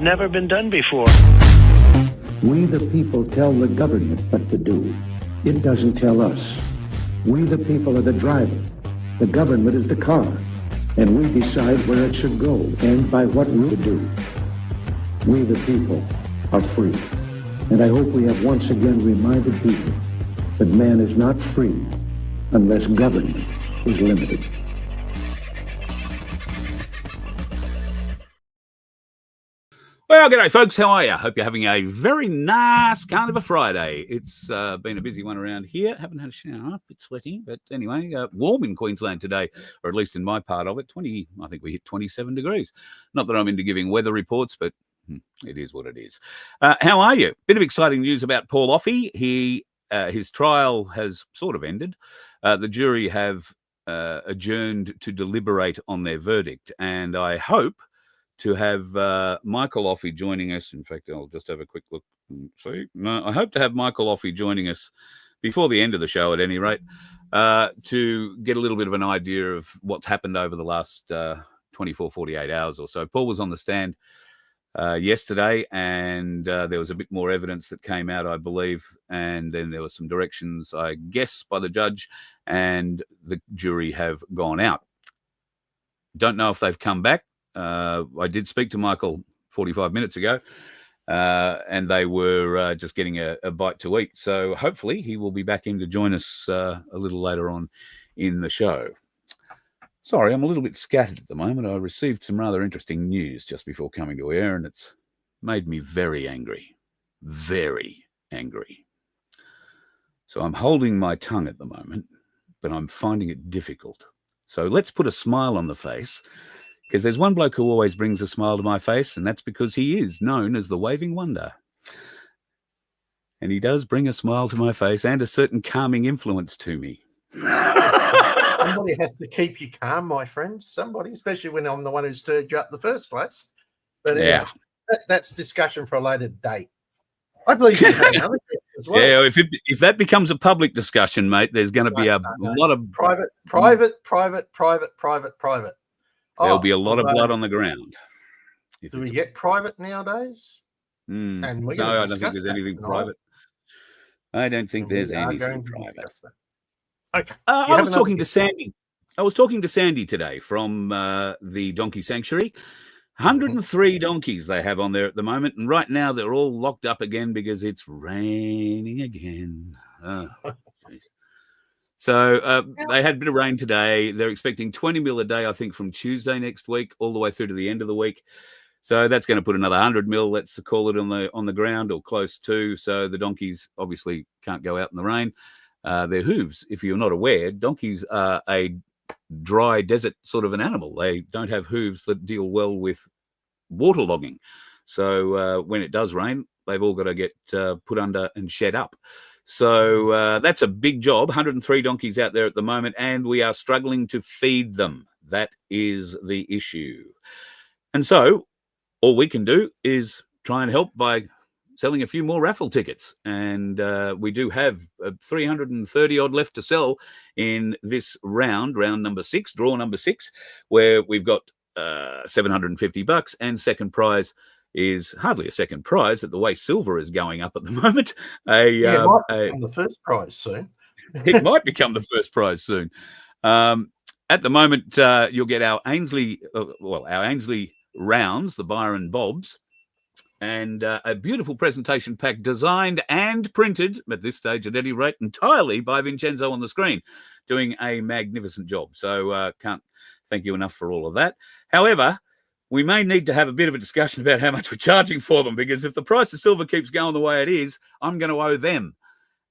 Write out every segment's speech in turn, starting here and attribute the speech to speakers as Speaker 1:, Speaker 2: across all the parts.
Speaker 1: never been done before.
Speaker 2: We the people tell the government what to do. It doesn't tell us. We the people are the driver. The government is the car. And we decide where it should go and by what route to do. We the people are free. And I hope we have once again reminded people that man is not free unless government is limited.
Speaker 3: Well, g'day, folks. How are you? Hope you're having a very nice kind of a Friday. It's been a busy one around here. Haven't had a shower. A bit sweaty, but anyway, warm in Queensland today, or at least in my part of it. I think we hit 27 degrees. Not that I'm into giving weather reports, but it is what it is. How are you? Bit of exciting news about Paul Offey. His trial has sort of ended. The jury have adjourned to deliberate on their verdict, and I hope to have Michael Offey joining us. In fact, I'll just have a quick look and see. No, I hope to have Michael Offey joining us before the end of the show, at any rate, to get a little bit of an idea of what's happened over the last 24, 48 hours or so. Paul was on the stand yesterday, and there was a bit more evidence that came out, I believe, and then there were some directions, I guess, by the judge, and the jury have gone out. Don't know if they've come back. I did speak to Michael 45 minutes ago, and they were just getting a bite to eat. So hopefully he will be back in to join us a little later on in the show. Sorry, I'm a little bit scattered at the moment. I received some rather interesting news just before coming to air, and it's made me very angry. Very angry. So I'm holding my tongue at the moment, but I'm finding it difficult. So let's put a smile on the face, because there's one bloke who always brings a smile to my face, and that's because he is known as the Waving Wonder. And he does bring a smile to my face and a certain calming influence to me.
Speaker 4: Somebody has to keep you calm, my friend. Somebody, especially when I'm the one who stirred you up in the first place. But anyway, that's discussion for a later date. I believe you have another as well.
Speaker 3: Yeah, if that becomes a public discussion, mate, there's going to be a lot of
Speaker 4: private.
Speaker 3: There'll be a lot of blood on the ground.
Speaker 4: Do we get private nowadays?
Speaker 3: And no, I don't think there's anything private. I don't think there's anything private.
Speaker 4: Okay.
Speaker 3: I was talking to Sandy. I was talking to Sandy today from the Donkey Sanctuary. 103 donkeys they have on there at the moment, and right now they're all locked up again because it's raining again. Oh, so they had a bit of rain today. They're expecting 20 mil a day, I think, from Tuesday next week all the way through to the end of the week. So that's going to put another 100 mil, let's call it, on the ground or close to. So the donkeys obviously can't go out in the rain. Their hooves, if you're not aware, donkeys are a dry desert sort of an animal. They don't have hooves that deal well with waterlogging. So when it does rain, they've all got to get put under and shed up. So that's a big job. 103 donkeys out there at the moment, and we are struggling to feed them. That is the issue. And so all we can do is try and help by selling a few more raffle tickets. And we do have 330 odd left to sell in this round number 6, draw number 6, where we've got $750, and second prize is hardly a second prize at the way silver is going up at the moment.
Speaker 4: It might become the first prize soon.
Speaker 3: It might become the first prize soon. At the moment, you'll get our Ainsley rounds, the Byron Bobs, and a beautiful presentation pack designed and printed, at this stage at any rate, entirely by Vincenzo on the screen, doing a magnificent job. So can't thank you enough for all of that. However, we may need to have a bit of a discussion about how much we're charging for them, because if the price of silver keeps going the way it is, I'm going to owe them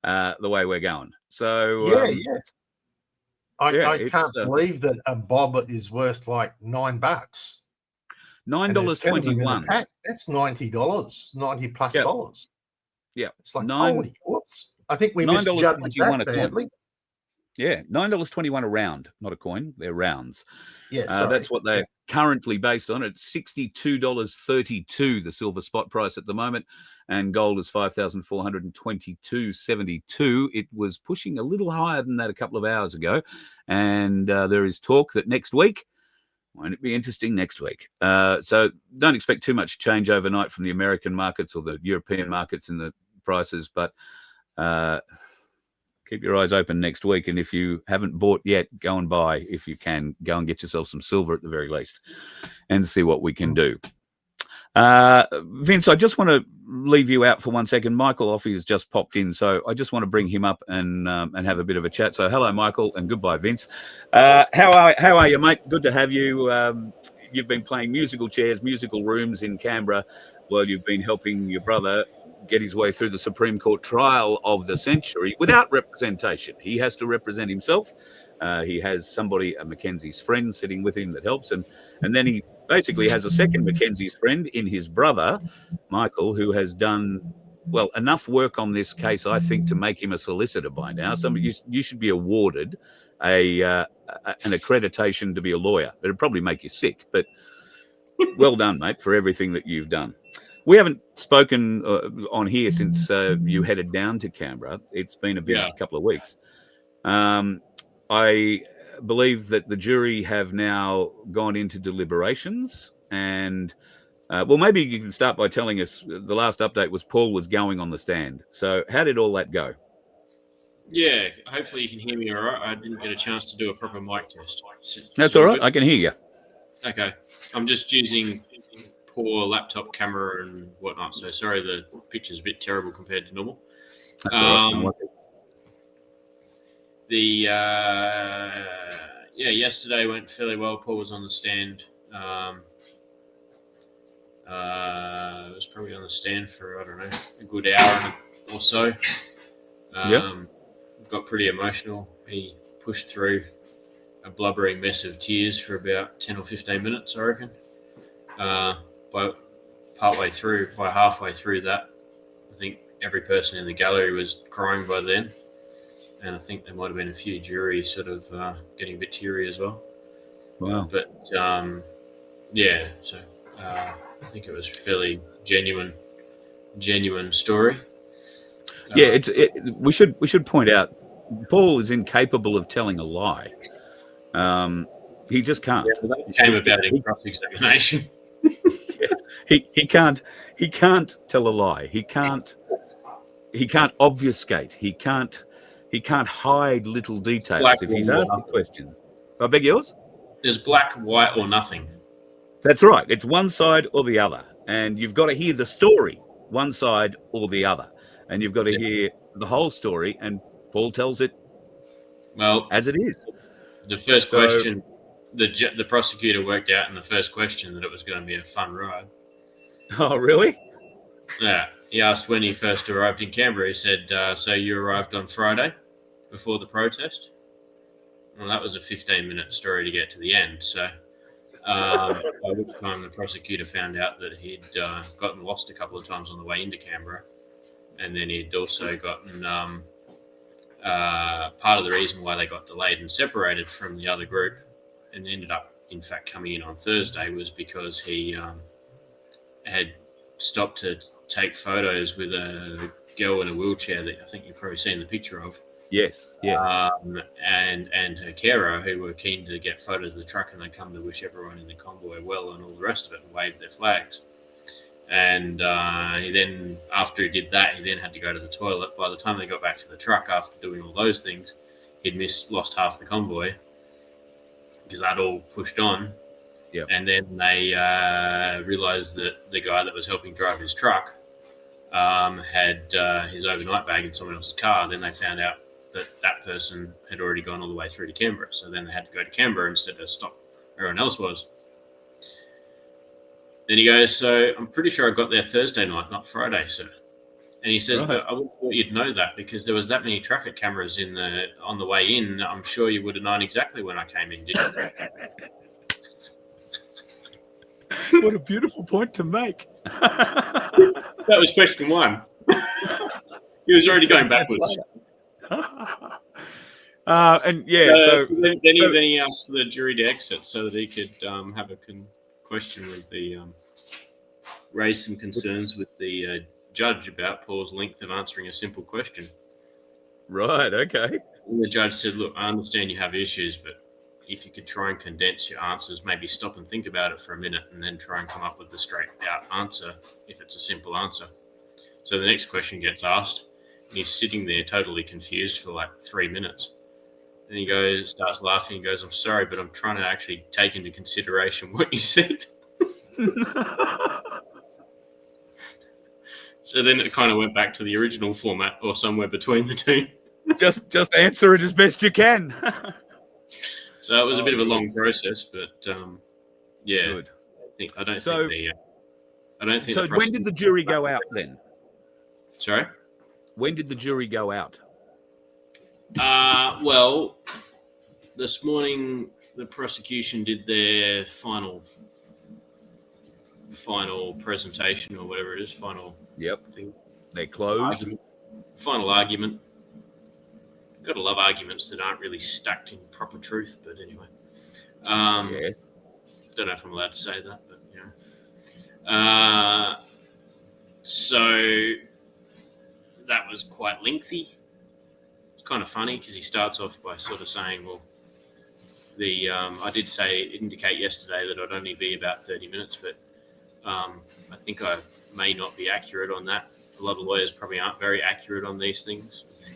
Speaker 3: the way we're going. So
Speaker 4: I can't believe that a bob is worth like $9.
Speaker 3: $9.21.
Speaker 4: That's $90, $90 plus dollars.
Speaker 3: Yeah,
Speaker 4: it's like holy whoops! I think we misjudged that badly.
Speaker 3: Yeah, $9.21 a round, not a coin. They're rounds.
Speaker 4: Yeah,
Speaker 3: that's what they're currently based on. It's $62.32, the silver spot price at the moment, and gold is $5,422.72. It was pushing a little higher than that a couple of hours ago, and there is talk that next week Won't it be interesting next week? So don't expect too much change overnight from the American markets or the European markets in the prices, but keep your eyes open next week. And if you haven't bought yet, go and buy. If you can, go and get yourself some silver at the very least and see what we can do. Vince, I just want to leave you out for 1 second. Michael Offey has just popped in, so I just want to bring him up and have a bit of a chat. So hello, Michael, and goodbye, Vince. How are you, mate? Good to have you. You've been playing musical chairs, musical rooms in Canberra while you've been helping your brother get his way through the Supreme Court trial of the century without representation. He has to represent himself. He has somebody, a Mackenzie's friend, sitting with him that helps him. And then he basically has a second Mackenzie's friend in his brother, Michael, who has done, well, enough work on this case, I think, to make him a solicitor by now. You should be awarded an accreditation to be a lawyer. It'd probably make you sick, but well done, mate, for everything that you've done. We haven't spoken on here since you headed down to Canberra. It's been a couple of weeks. I believe that the jury have now gone into deliberations, and well, maybe you can start by telling us, the last update was Paul was going on the stand. So how did all that go?
Speaker 1: Yeah, hopefully you can hear me all right. I didn't get a chance to do a proper mic test.
Speaker 3: That's all right. I can hear you.
Speaker 1: Okay. I'm just using poor laptop camera and whatnot, so sorry the picture's a bit terrible compared to normal.
Speaker 3: That's all right.
Speaker 1: Yesterday went fairly well. Paul was on the stand. Was probably on the stand for, I don't know, a good hour or so. Got pretty emotional. He pushed through a blubbering mess of tears for about 10 or 15 minutes, I reckon. By halfway through that, I think every person in the gallery was crying by then. And I think there might have been a few juries sort of getting a bit teary as well.
Speaker 3: Wow.
Speaker 1: But, so I think it was a fairly genuine story.
Speaker 3: Yeah, we should point out, Paul is incapable of telling a lie. He just can't.
Speaker 1: Yeah, that came about in cross-examination.
Speaker 3: He can't tell a lie. He can't obfuscate. He can't hide little details.
Speaker 1: Black
Speaker 3: if he's asked a question. I beg yours?
Speaker 1: There's black, white, or nothing.
Speaker 3: That's right. It's one side or the other. And you've got to hear the story, one side or the other. And you've got to hear the whole story, and Paul tells it as it is.
Speaker 1: The first question, the prosecutor worked out in the first question that it was going to be a fun ride.
Speaker 3: Oh, really?
Speaker 1: Yeah. He asked when he first arrived in Canberra. He said, so you arrived on Friday before the protest? Well, that was a 15-minute story to get to the end. So by which time the prosecutor found out that he'd gotten lost a couple of times on the way into Canberra. And then he'd also gotten part of the reason why they got delayed and separated from the other group and ended up, in fact, coming in on Thursday was because he had stopped to take photos with a girl in a wheelchair that I think you've probably seen the picture of.
Speaker 3: Yes, yeah.
Speaker 1: And her carer, who were keen to get photos of the truck, and they come to wish everyone in the convoy well and all the rest of it and wave their flags. And he then, after he did that, he then had to go to the toilet. By the time they got back to the truck after doing all those things, he'd lost half the convoy because I'd all pushed on.
Speaker 3: Yep.
Speaker 1: And then they realised that the guy that was helping drive his truck had his overnight bag in someone else's car. Then they found out that person had already gone all the way through to Canberra. So then they had to go to Canberra instead of stop where everyone else was. Then he goes, so I'm pretty sure I got there Thursday night, not Friday, sir. And he says, but I would have thought you'd know that because there was that many traffic cameras on the way in. I'm sure you would have known exactly when I came in, didn't you?
Speaker 3: What a beautiful point to make.
Speaker 1: That was question one. He was already going backwards.
Speaker 3: Then
Speaker 1: he asked the jury to exit so that he could have a question with raise some concerns with the judge about Paul's length of answering a simple question.
Speaker 3: Right, okay.
Speaker 1: And the judge said, look, I understand you have issues, but if you could try and condense your answers, maybe stop and think about it for a minute and then try and come up with the straight out answer if it's a simple answer. So the next question gets asked, and he's sitting there totally confused for like 3 minutes. And he starts laughing and goes, "I'm sorry, but I'm trying to actually take into consideration what you said." So then it kind of went back to the original format or somewhere between the two.
Speaker 3: Just answer it as best you can.
Speaker 1: So it was a bit of a long process, but yeah,
Speaker 3: Good.
Speaker 1: I don't think.
Speaker 3: So when did the jury go out then?
Speaker 1: Sorry?
Speaker 3: When did the jury go out?
Speaker 1: Well, this morning the prosecution did their final presentation or whatever it is, final.
Speaker 3: Yep. They're closed.
Speaker 1: Final argument. Got to love arguments that aren't really stacked in proper truth, but anyway.
Speaker 3: Yes.
Speaker 1: Don't know if I'm allowed to say that, but you know. So that was quite lengthy. It's kind of funny because he starts off by sort of saying, well, I did indicate yesterday that I'd only be about 30 minutes, but I think I may not be accurate on that. A lot of lawyers probably aren't very accurate on these things. It's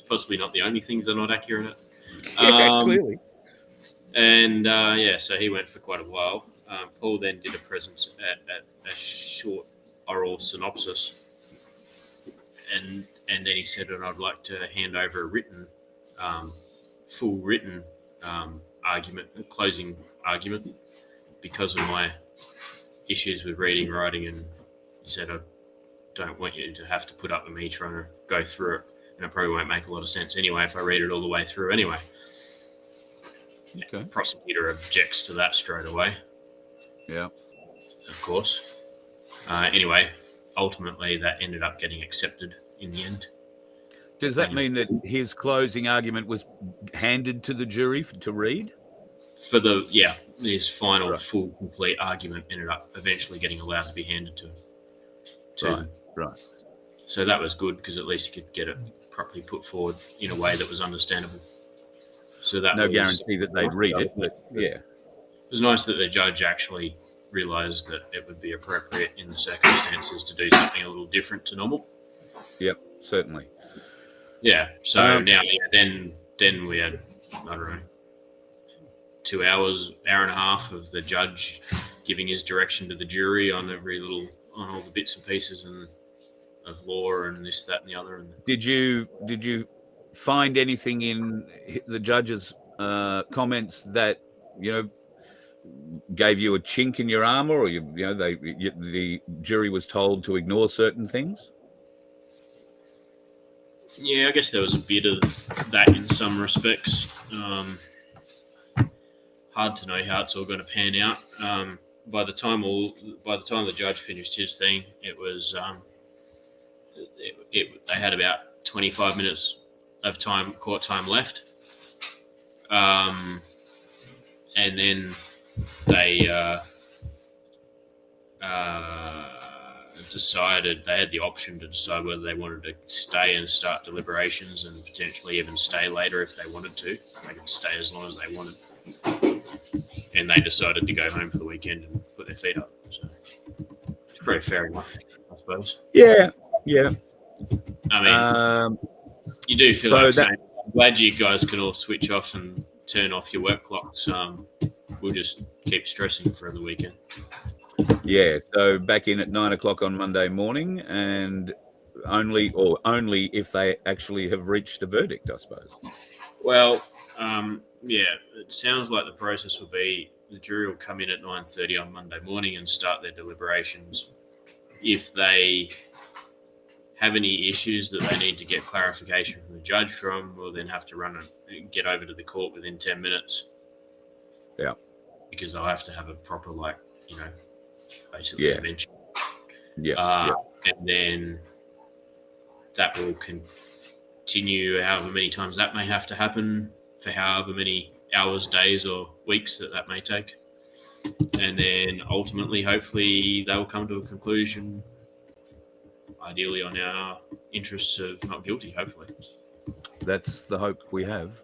Speaker 1: possibly not the only things they're not accurate at.
Speaker 3: Yeah, clearly.
Speaker 1: And so he went for quite a while. Paul then did a short oral synopsis, and then he said, "And I'd like to hand over a written, full written closing argument, because of my issues with reading, writing," and he said, "I don't want you to have to put up with me trying to go through it, and it probably won't make a lot of sense anyway if I read it all the way through anyway."
Speaker 3: Okay.
Speaker 1: The prosecutor objects to that straight away.
Speaker 3: Yeah.
Speaker 1: Of course. Anyway, ultimately that ended up getting accepted in the end.
Speaker 3: Does that mean that his closing argument was handed to the jury to read?
Speaker 1: His final full complete argument ended up eventually getting allowed to be handed to him.
Speaker 3: Right.
Speaker 1: So that was good because at least he could get it properly put forward in a way that was understandable. So that
Speaker 3: no guarantee that they'd read it, but yeah.
Speaker 1: It was nice that the judge actually realised that it would be appropriate in the circumstances to do something a little different to normal.
Speaker 3: Yep, certainly.
Speaker 1: Yeah. So now, then we had, I don't know, 2 hours, hour and a half of the judge giving his direction to the jury on all the bits and pieces of law and this, that, and the other. And
Speaker 3: did you find anything in the judge's comments that gave you a chink in your armor, or the jury was told to ignore certain things?
Speaker 1: Yeah, I guess there was a bit of that in some respects. Hard to know how it's all going to pan out. By the time the judge finished his thing, it was they had about 25 minutes of court time left, and then they decided they had the option to decide whether they wanted to stay and start deliberations and potentially even stay later if they wanted to. They could stay as long as they wanted, and they decided to go home for the weekend and put their feet up. So it's pretty fair enough, I suppose.
Speaker 3: Yeah.
Speaker 1: I mean, you do feel like saying, "I'm glad you guys can all switch off and turn off your work clocks. We'll just keep stressing for the weekend."
Speaker 3: Yeah, so back in at 9 o'clock on Monday morning, and only if they actually have reached a verdict, I suppose.
Speaker 1: Well, it sounds like the process will be the jury will come in at 9:30 on Monday morning and start their deliberations. If they have any issues that they need to get clarification from the judge from, we'll then have to run and get over to the court within 10 minutes.
Speaker 3: Yeah.
Speaker 1: Because they'll have to have a proper, basically mention.
Speaker 3: Yeah.
Speaker 1: And then that will continue however many times that may have to happen for however many hours, days, or weeks that may take. And then ultimately, hopefully, they will come to a conclusion, ideally on our interests of not guilty, hopefully.
Speaker 3: That's the hope we have.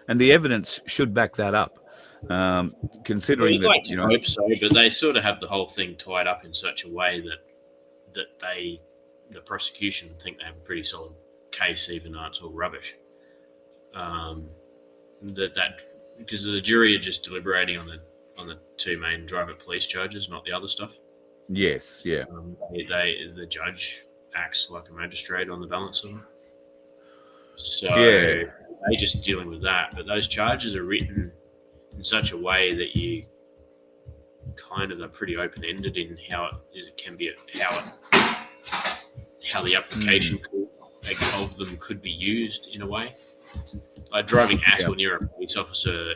Speaker 3: and the evidence should back that up. Considering
Speaker 1: Well,
Speaker 3: that,
Speaker 1: hope so, but they sort of have the whole thing tied up in such a way that the prosecution think they have a pretty solid case, even though it's all rubbish. Because the jury are just deliberating on the two main driver police charges, not the other stuff.
Speaker 3: Yes, yeah.
Speaker 1: The judge acts like a magistrate on the balance of them. So they're just dealing with that. But those charges are written in such a way that you kind of are pretty open-ended in how it can be, how the application of them could be used in a way. Like driving at or near a police officer,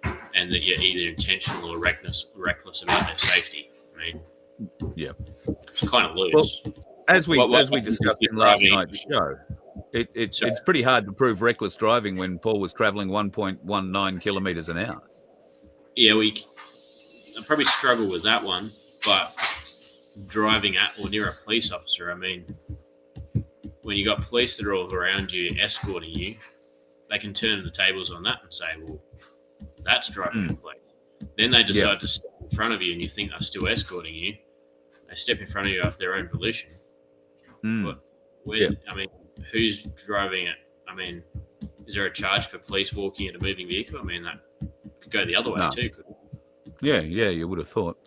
Speaker 1: and that you're either intentional or reckless about their safety. I mean, it's kind of loose.
Speaker 3: Well, as we discussed in last night's show, it's pretty hard to prove reckless driving when Paul was travelling 1.19 kilometres an hour.
Speaker 1: Yeah, I probably struggle with that one, but driving at or near a police officer, I mean, when you got police that are all around you escorting you, they can turn the tables on that and say, well, that's driving the police. Then they decide to step in front of you and you think they're still escorting you. They step in front of you of their own volition. But I mean, who's driving it? I mean, is there a charge for police walking in a moving vehicle? I mean, that could go the other way too, couldn't it?
Speaker 3: Yeah, you would have thought.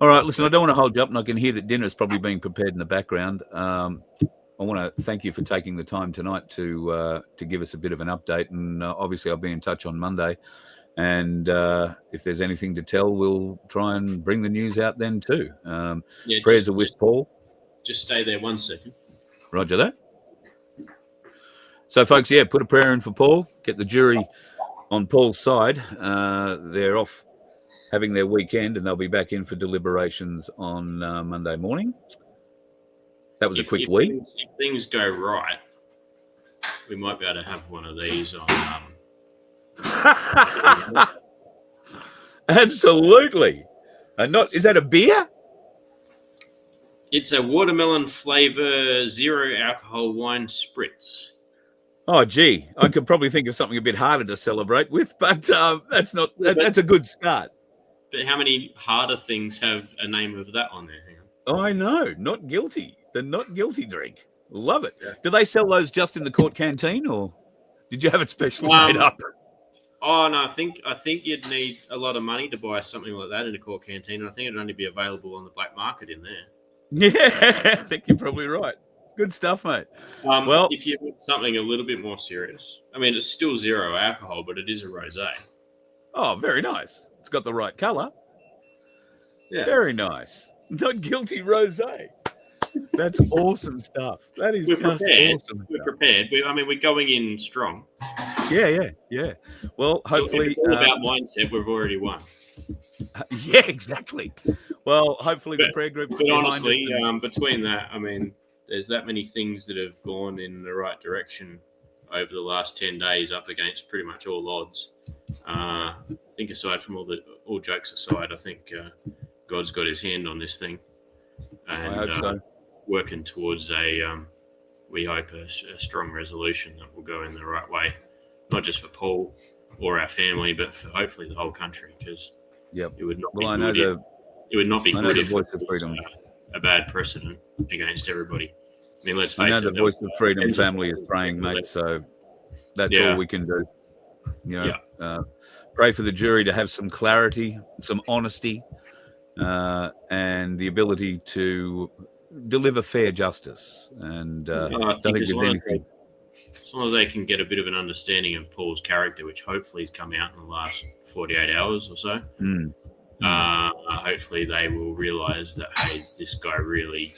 Speaker 3: All right, listen, I don't want to hold you up, and I can hear that dinner is probably being prepared in the background. I want to thank you for taking the time tonight to give us a bit of an update, and obviously I'll be in touch on Monday. And if there's anything to tell, we'll try and bring the news out then too. Prayers are with Paul.
Speaker 1: Just stay there 1 second.
Speaker 3: Roger that. So, folks, put a prayer in for Paul. Get the jury on Paul's side. They're off having their weekend, and they'll be back in for deliberations on Monday morning. That was a quick week.
Speaker 1: If things go right, we might be able to have one of these on.
Speaker 3: Absolutely. Is that a beer?
Speaker 1: It's a watermelon flavor, zero alcohol wine spritz.
Speaker 3: Oh, gee, I could probably think of something a bit harder to celebrate with, but that's a good start.
Speaker 1: But how many harder things have a name of that on there? Hang on.
Speaker 3: Oh, I know. Not guilty. The not guilty drink. Love it. Yeah. Do they sell those just in the court canteen, or did you have it specially made up?
Speaker 1: Oh no, I think you'd need a lot of money to buy something like that in a court canteen, and I think it'd only be available on the black market in there.
Speaker 3: Yeah, I think you're probably right. Good stuff, mate. Well,
Speaker 1: if you want something a little bit more serious, I mean, it's still zero alcohol, but it is a rosé.
Speaker 3: Oh, very nice. It's got the right colour. Yeah, very nice. Not guilty rosé. That's awesome stuff. That is awesome.
Speaker 1: We're prepared. We're going in strong.
Speaker 3: Yeah. Well, hopefully,
Speaker 1: if it's all about mindset. We've already won.
Speaker 3: Yeah, exactly. Well, hopefully the prayer group.
Speaker 1: But honestly, between that, there's that many things that have gone in the right direction over the last 10 days, up against pretty much all odds. I think, aside from all jokes aside, I think God's got His hand on this thing, and
Speaker 3: I hope so.
Speaker 1: Working towards we hope a strong resolution that will go in the right way, not just for Paul or our family, but for hopefully the whole country. Because it would not be good. It would not be good if it was a bad precedent against everybody. I mean, let's face it.
Speaker 3: The Voice of Freedom family is praying, mate. So that's all we can do. Pray for the jury to have some clarity, some honesty, and the ability to deliver fair justice. And
Speaker 1: I think as long as they can get a bit of an understanding of Paul's character, which hopefully has come out in the last 48 hours or so, hopefully they will realise that, hey, this guy really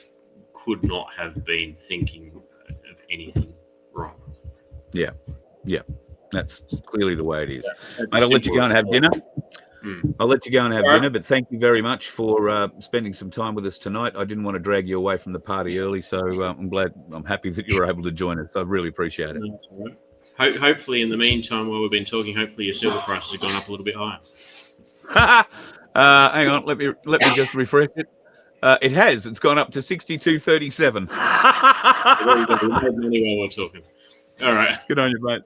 Speaker 1: could not have been thinking of anything wrong.
Speaker 3: Yeah. That's clearly the way it is. Mate, I'll let you go and have dinner. I'll let you go and have dinner, but thank you very much for spending some time with us tonight. I didn't want to drag you away from the party early, so I'm happy that you were able to join us. I really appreciate it.
Speaker 1: Hopefully, in the meantime, while we've been talking, hopefully your silver prices have gone up a little bit higher.
Speaker 3: Hang on, let me just refresh it. It has. It's gone up to 62.37.
Speaker 1: Money while we're talking. All right.
Speaker 3: Good on you, mate.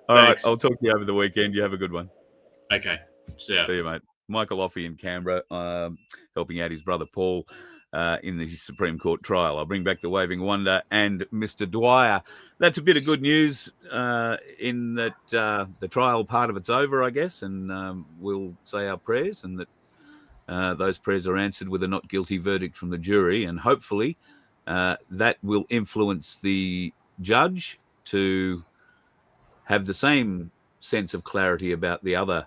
Speaker 3: All right,
Speaker 1: Thanks.
Speaker 3: I'll talk to you over the weekend. You have a good one.
Speaker 1: Okay. See ya.
Speaker 3: See you, mate. Michael Offey in Canberra, helping out his brother Paul in the Supreme Court trial. I'll bring back the Waving Wonder and Mr. Dwyer. That's a bit of good news in that the trial part of it's over, I guess, and we'll say our prayers and that those prayers are answered with a not guilty verdict from the jury, and hopefully that will influence the judge to have the same sense of clarity about the other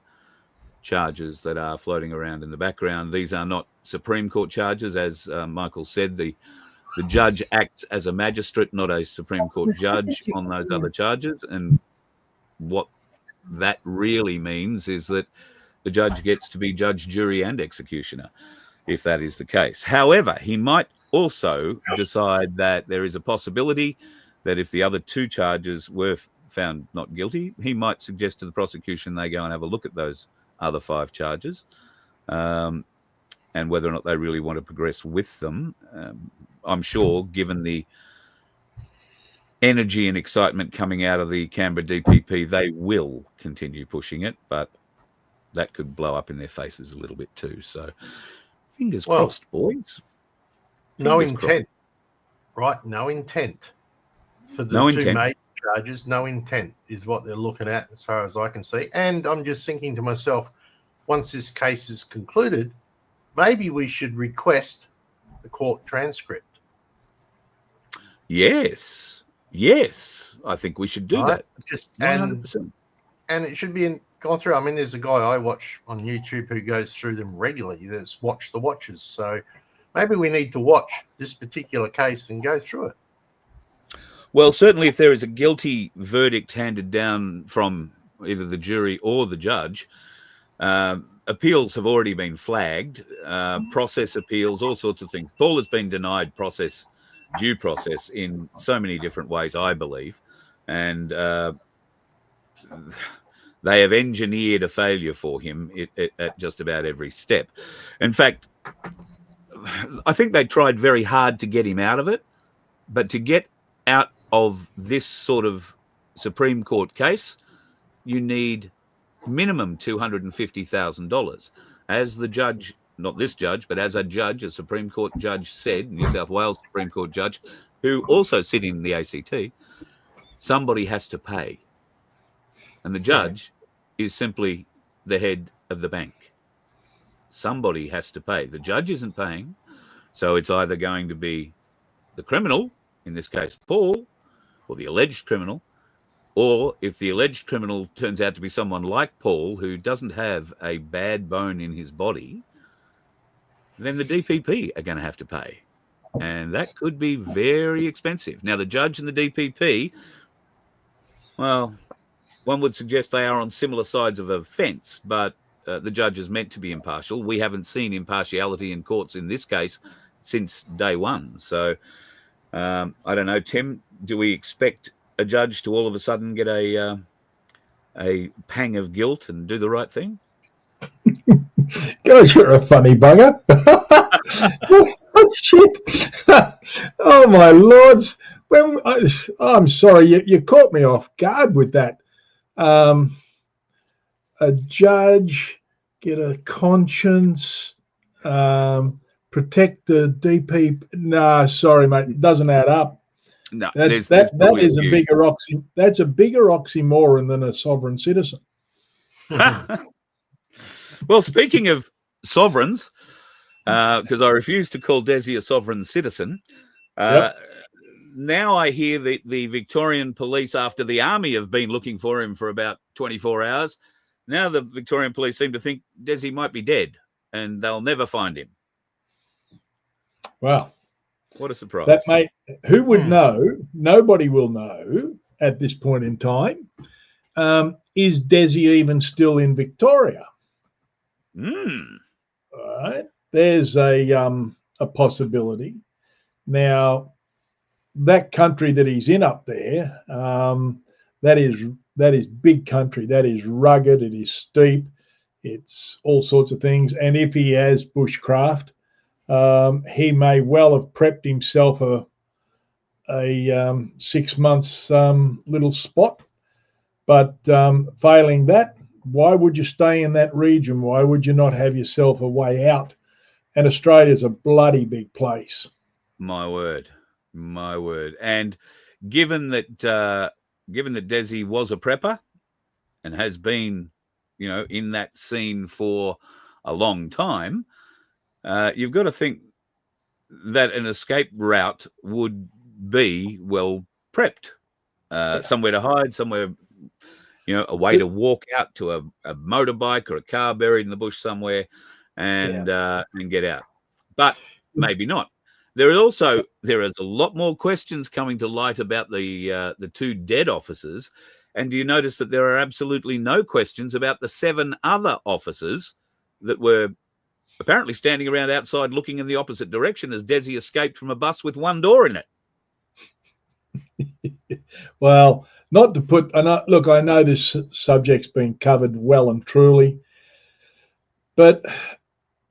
Speaker 3: charges that are floating around in the background. These are not Supreme Court charges, as Michael said. The judge acts as a magistrate, not a Supreme Court judge on those other charges. And what that really means is that the judge gets to be judge, jury, and executioner, if that is the case. However, he might also decide that there is a possibility that if the other two charges were found not guilty, he might suggest to the prosecution they go and have a look at those other 5 charges, and whether or not they really want to progress with them. I'm sure, given the energy and excitement coming out of the Canberra DPP, they will continue pushing it, but that could blow up in their faces a little bit too. So fingers crossed, boys.
Speaker 4: No intent, right? No intent for the two major charges. No intent is what they're looking at, as far as I can see. And I'm just thinking to myself, once this case is concluded, maybe we should request the court transcript.
Speaker 3: Yes, I think we should do that.
Speaker 4: Just 100%. And it should be gone through. I mean, there's a guy I watch on YouTube who goes through them regularly. That's Watch the Watchers. So maybe we need to watch this particular case and go through it.
Speaker 3: Well, certainly if there is a guilty verdict handed down from either the jury or the judge, appeals have already been flagged, process appeals, all sorts of things. Paul has been denied due process in so many different ways, I believe, and they have engineered a failure for him at just about every step. In fact, I think they tried very hard to get him out of it, but to get out of this sort of Supreme Court case, you need minimum $250,000. As the judge, not this judge, but as a Supreme Court judge said, New South Wales Supreme Court judge, who also sit in the ACT, somebody has to pay. And the judge is simply the head of the bank. Somebody has to pay. The judge isn't paying, so it's either going to be the criminal, in this case Paul, or the alleged criminal, or if the alleged criminal turns out to be someone like Paul who doesn't have a bad bone in his body, then the DPP are going to have to pay. And that could be very expensive. Now, the judge and the DPP, well, one would suggest they are on similar sides of a fence, but the judge is meant to be impartial. We haven't seen impartiality in courts in this case since day one. So, I don't know, Tim, do we expect a judge to all of a sudden get a pang of guilt and do the right thing?
Speaker 5: God, you're a funny bugger. Oh, shit. Oh, my lords. I'm sorry, you caught me off guard with that. A judge, get a conscience, protect the DP. Nah, sorry, mate, it doesn't add up.
Speaker 3: No,
Speaker 5: that is a bigger oxymoron than a sovereign citizen.
Speaker 3: Well, speaking of sovereigns, because I refuse to call Desi a sovereign citizen, now I hear that the Victorian police, after the army have been looking for him for about 24 hours, now the Victorian police seem to think Desi might be dead and they'll never find him.
Speaker 5: Wow.
Speaker 3: What a surprise.
Speaker 5: That, mate, who would know? Nobody will know at this point in time. Is Desi even still in Victoria? All right. There's a possibility. Now, that country that he's in up there, that is big country. That is rugged. It is steep. It's all sorts of things. And if he has bushcraft, he may well have prepped himself a 6 months little spot But failing that, why would you stay in that region? Why would you not have yourself a way out? And Australia's a bloody big place.
Speaker 3: My word. And given that Desi was a prepper and has been, in that scene for a long time, you've got to think that an escape route would be well prepped. Somewhere to hide, somewhere, a way to walk out to a motorbike or a car buried in the bush somewhere and get out. But maybe not. There is a lot more questions coming to light about the two dead officers. And do you notice that there are absolutely no questions about the 7 other officers that were apparently standing around outside looking in the opposite direction as Desi escaped from a bus with one door in it?
Speaker 5: Well, not to put, look, I know this subject's been covered well and truly, but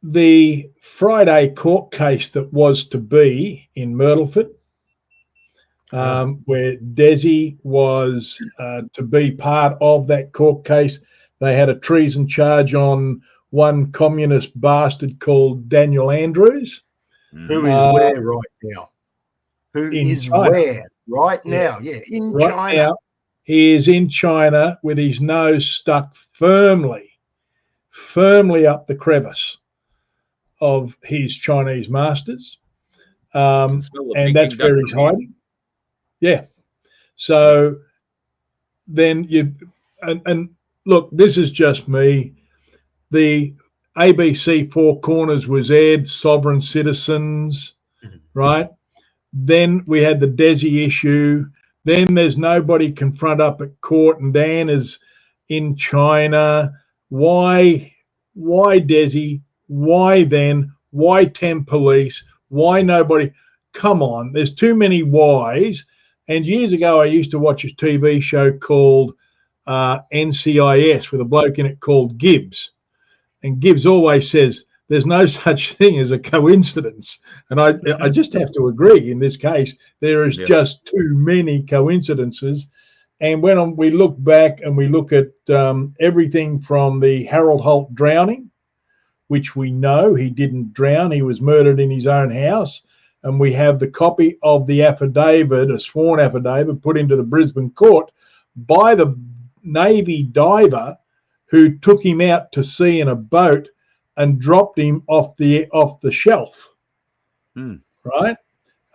Speaker 5: the Friday court case that was to be in Myrtleford, where Desi was to be part of that court case, they had a treason charge on one communist bastard called Daniel Andrews.
Speaker 4: Who is where right now? Who is
Speaker 5: China.
Speaker 4: where right now? Yeah, in
Speaker 5: right
Speaker 4: China.
Speaker 5: Now, he is in China with his nose stuck firmly up the crevice of his Chinese masters. And that's where he's hiding. Yeah. So then and look, this is just me. The ABC Four Corners was aired, Sovereign Citizens, right? Then we had the Desi issue. Then there's nobody can front up at court, and Dan is in China. Why Desi? Why then? Why 10 police? Why nobody? Come on, there's too many whys. And years ago, I used to watch a TV show called NCIS with a bloke in it called Gibbs. And Gibbs always says, there's no such thing as a coincidence. And I just have to agree in this case, there is just too many coincidences. And when we look back and we look at everything from the Harold Holt drowning, which we know he didn't drown, he was murdered in his own house. And we have the copy of the affidavit, a sworn affidavit put into the Brisbane court by the Navy diver who took him out to sea in a boat and dropped him off the shelf. Right?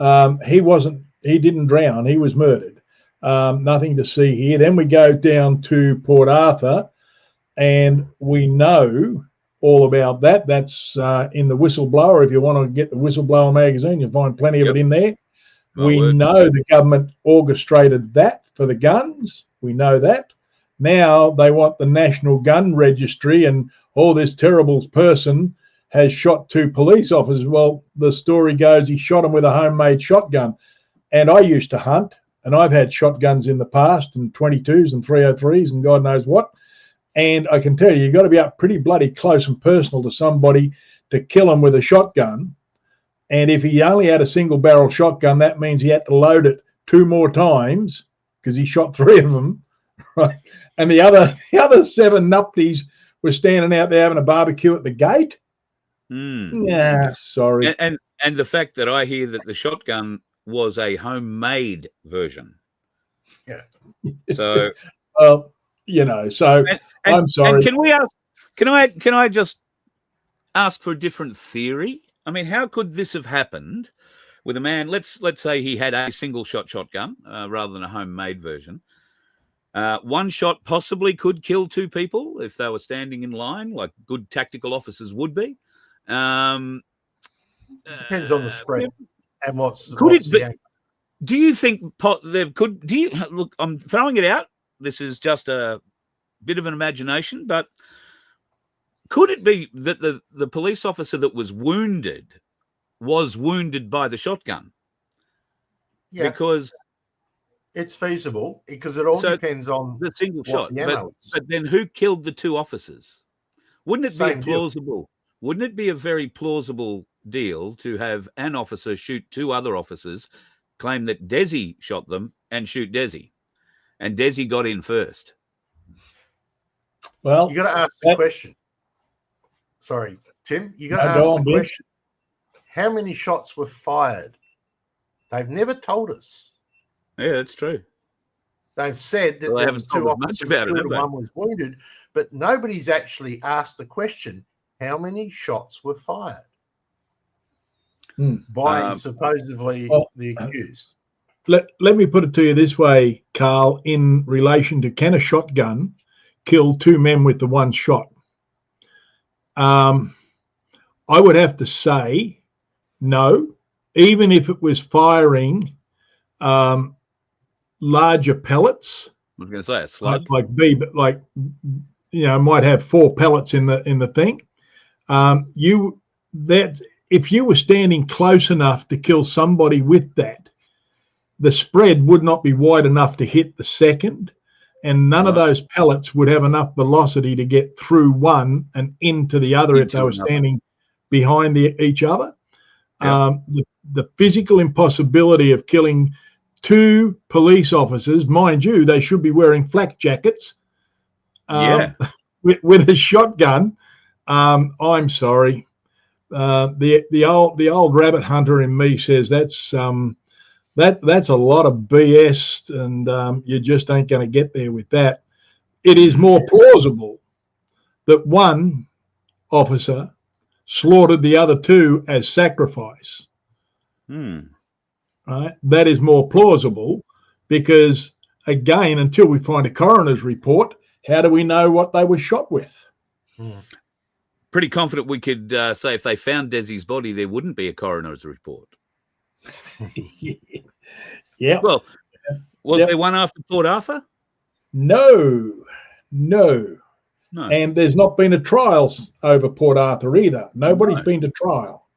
Speaker 5: He didn't drown, he was murdered. Nothing to see here. Then we go down to Port Arthur and we know all about that. That's in the Whistleblower. If you want to get the Whistleblower magazine, you'll find plenty of it in there. We know the government orchestrated that for the guns. We know that. Now they want the National Gun Registry, and this terrible person has shot 2 police officers. Well, the story goes he shot them with a homemade shotgun. And I used to hunt, and I've had shotguns in the past, and 22s and 303s and God knows what. And I can tell you, you've got to be up pretty bloody close and personal to somebody to kill him with a shotgun. And if he only had a single barrel shotgun, that means he had to load it 2 more times because he shot 3 of them. Right? And the other 7 nupties were standing out there having a barbecue at the gate. Yeah, sorry.
Speaker 3: And the fact that I hear that the shotgun was a homemade version.
Speaker 4: Yeah.
Speaker 3: So,
Speaker 5: well, so I'm sorry.
Speaker 3: And can I just ask for a different theory? I mean, how could this have happened with a man? Let's say he had a single shot shotgun rather than a homemade version. One shot possibly could kill 2 people if they were standing in line, like good tactical officers would be.
Speaker 4: Depends on the spread and what's
Speaker 3: the aim. Do you think there could? Do you look? I'm throwing it out. This is just a bit of an imagination, but could it be that the police officer that was wounded by the shotgun?
Speaker 4: Yeah,
Speaker 3: because
Speaker 4: it's feasible because it all depends on
Speaker 3: the single shot.
Speaker 4: The ammo is.
Speaker 3: But then who killed the 2 officers? Wouldn't it be plausible? Deal. Wouldn't it be a very plausible deal to have an officer shoot 2 other officers, claim that Desi shot them, and shoot Desi, and Desi got in first?
Speaker 5: Well,
Speaker 4: You got to ask the question. Sorry, Tim. You got to ask the question. How many shots were fired? They've never told us.
Speaker 3: Yeah, that's true.
Speaker 4: They've said that there was 2 officers killed and 1 was wounded, but nobody's actually asked the question, how many shots were fired by supposedly the accused?
Speaker 5: Let me put it to you this way, Carl, in relation to can a shotgun kill 2 men with the 1 shot? I would have to say no, even if it was firing larger pellets.
Speaker 3: I was going to say a slug,
Speaker 5: like might have 4 pellets in the thing. If you were standing close enough to kill somebody with that, the spread would not be wide enough to hit the second, and none of those pellets would have enough velocity to get through one and into the other if they were standing behind each other. Yep. The physical impossibility of killing 2 police officers, mind you, they should be wearing flak jackets. With a shotgun. I'm sorry. The old rabbit hunter in me says that's a lot of BS, and you just ain't going to get there with that. It is more plausible that 1 officer slaughtered the other 2 as sacrifice. Right? That is more plausible because, again, until we find a coroner's report, how do we know what they were shot with?
Speaker 3: Pretty confident we could say if they found Desi's body, there wouldn't be a coroner's report.
Speaker 5: Yeah.
Speaker 3: Well, was there one after Port Arthur?
Speaker 5: No. And there's not been a trial over Port Arthur either. Nobody's been to trial.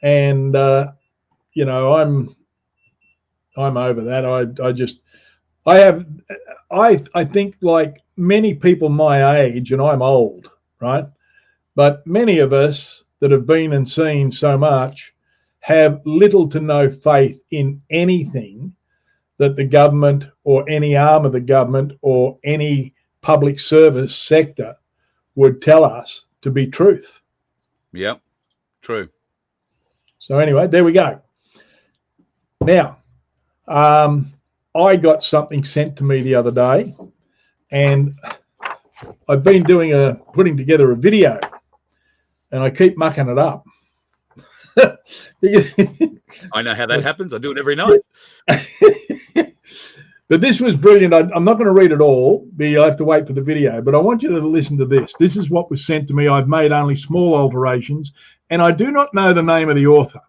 Speaker 5: And I'm over that. I think like many people my age, and I'm old, right? But many of us that have been and seen so much have little to no faith in anything that the government or any arm of the government or any public service sector would tell us to be truth.
Speaker 3: Yep, true.
Speaker 5: So anyway, there we go. Now, I got something sent to me the other day, and I've been putting together a video, and I keep mucking it up.
Speaker 3: I know how that happens. I do it every night.
Speaker 5: But this was brilliant. I'm not going to read it all. I have to wait for the video, but I want you to listen to this. This is what was sent to me. I've made only small alterations, and I do not know the name of the author.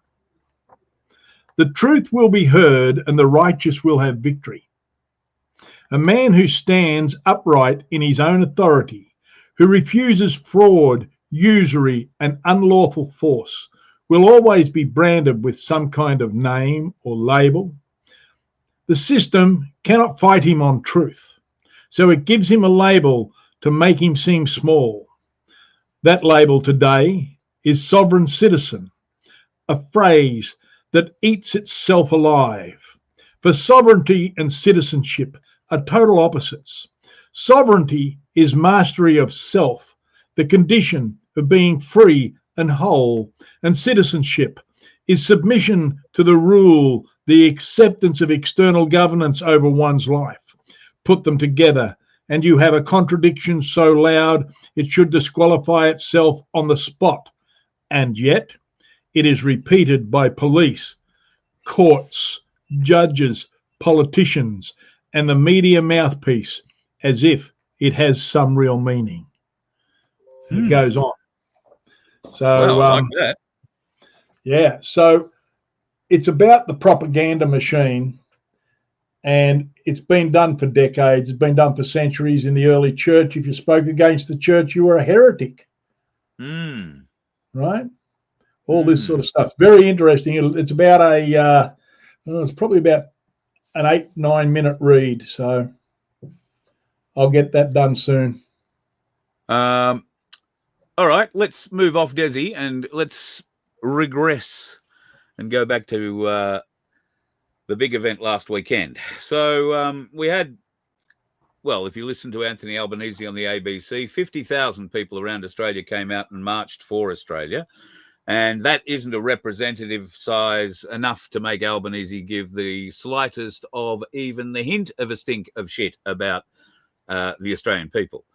Speaker 5: The truth will be heard, and the righteous will have victory. A man who stands upright in his own authority, who refuses fraud, usury, and unlawful force, will always be branded with some kind of name or label. The system cannot fight him on truth, so it gives him a label to make him seem small. That label today is sovereign citizen, a phrase that eats itself alive. For sovereignty and citizenship are total opposites. Sovereignty is mastery of self, the condition of being free and whole, and citizenship is submission to the rule, the acceptance of external governance over one's life. Put them together, and you have a contradiction so loud it should disqualify itself on the spot. And yet, it is repeated by police, courts, judges, politicians, and the media mouthpiece as if it has some real meaning. It goes on. So,
Speaker 3: I like that.
Speaker 5: Yeah, so it's about the propaganda machine, and it's been done for decades. It's been done for centuries. In the early church, if you spoke against the church, you were a heretic. Right? All this sort of stuff. Very interesting. It's about it's probably about an 8-9 minute read. So I'll get that done soon.
Speaker 3: All right, let's move off Desi and let's regress and go back to the big event last weekend. So we had well, if you listen to Anthony Albanese on the ABC, 50,000 people around Australia came out and marched for Australia. And that isn't a representative size enough to make Albanese give the slightest of even the hint of a stink of shit about the Australian people.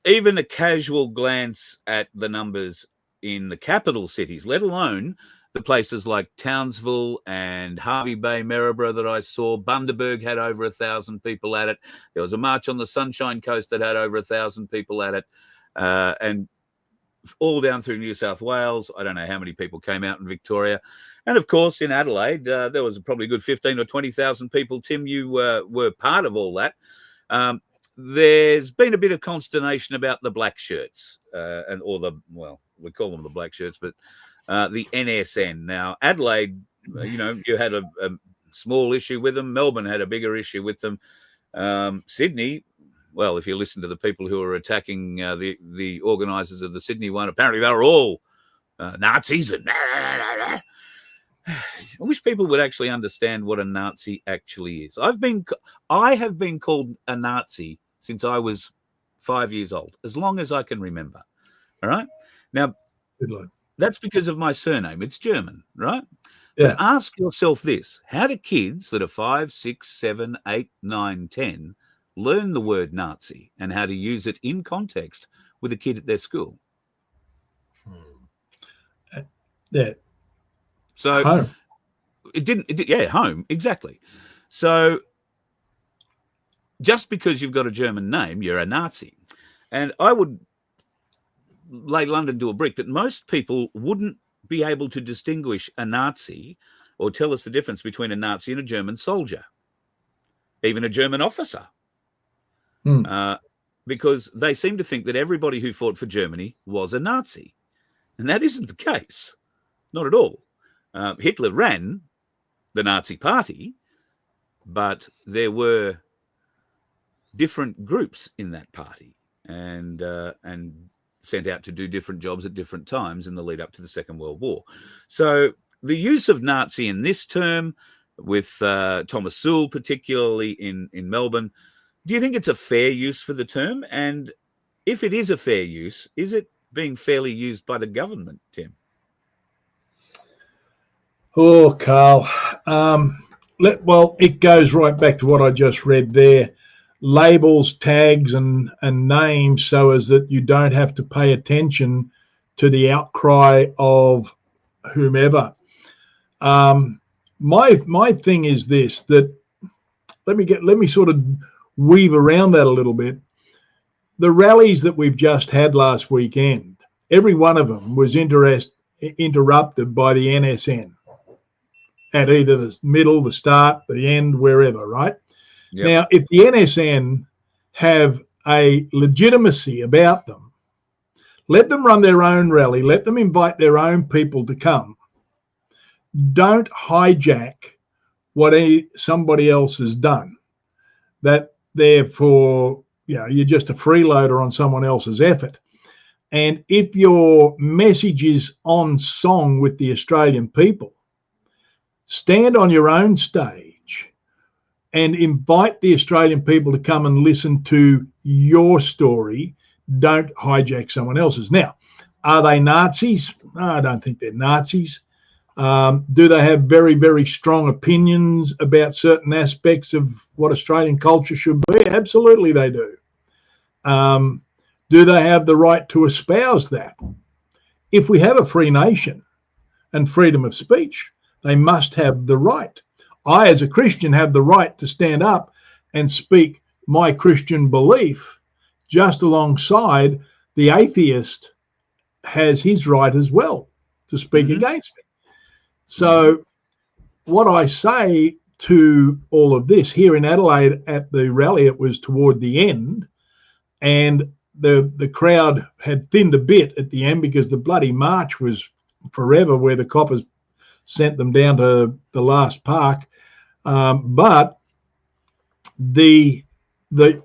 Speaker 3: Even a casual glance at the numbers in the capital cities, let alone the places like Townsville and Hervey Bay, Maryborough that I saw. Bundaberg had over 1,000 people at it. There was a march on the Sunshine Coast that had over 1,000 people at it. And all down through New South Wales. I don't know how many people came out in Victoria. And of course, in Adelaide, there was probably a good 15 or 20,000 people. Tim, you were part of all that. There's been a bit of consternation about the black shirts, we call them the black shirts, but the NSN. Now, Adelaide, you had a small issue with them. Melbourne had a bigger issue with them. Sydney, well, if you listen to the people who are attacking the organisers of the Sydney one, apparently they were all Nazis. And I wish people would actually understand what a Nazi actually is. I have been called a Nazi since I was 5 years old, as long as I can remember. All right. Now, that's because of my surname. It's German, right? Yeah. But ask yourself this: how do kids that are 5, 6, 7, 8, 9, 10 learn the word Nazi and how to use it in context with a kid at their school?
Speaker 5: Yeah.
Speaker 3: So
Speaker 5: home.
Speaker 3: Home, exactly. So just because you've got a German name, you're a Nazi. And I would lay London to a brick that most people wouldn't be able to distinguish a Nazi or tell us the difference between a Nazi and a German soldier, even a German officer. Because they seem to think that everybody who fought for Germany was a Nazi. And that isn't the case. Not at all. Hitler ran the Nazi party, but there were different groups in that party and sent out to do different jobs at different times in the lead up to the Second World War. So the use of Nazi in this term, with Thomas Sewell particularly in Melbourne, do you think it's a fair use for the term? And if it is a fair use, is it being fairly used by the government, Tim?
Speaker 5: Oh, Carl. It goes right back to what I just read there. Labels, tags, and names so as that you don't have to pay attention to the outcry of whomever. My thing is this, that let me sort of weave around that a little bit. The rallies that we've just had last weekend, every one of them was interrupted by the NSN at either the middle, the start, the end, wherever, right? Yep. Now, if the NSN have a legitimacy about them, let them run their own rally, let them invite their own people to come. Don't hijack what somebody else has done. That therefore, you're just a freeloader on someone else's effort. And if your message is on song with the Australian people, stand on your own stage and invite the Australian people to come and listen to your story. Don't hijack someone else's. Now, are they Nazis? No, I don't think they're Nazis. Do they have very, very strong opinions about certain aspects of what Australian culture should be? Absolutely they do. Do they have the right to espouse that? If we have a free nation and freedom of speech, they must have the right. I, as a Christian, have the right to stand up and speak my Christian belief just alongside the atheist has his right as well to speak against me. So what I say to all of this, here in Adelaide at the rally, it was toward the end, and the crowd had thinned a bit at the end because the bloody march was forever, where the coppers sent them down to the last park. But the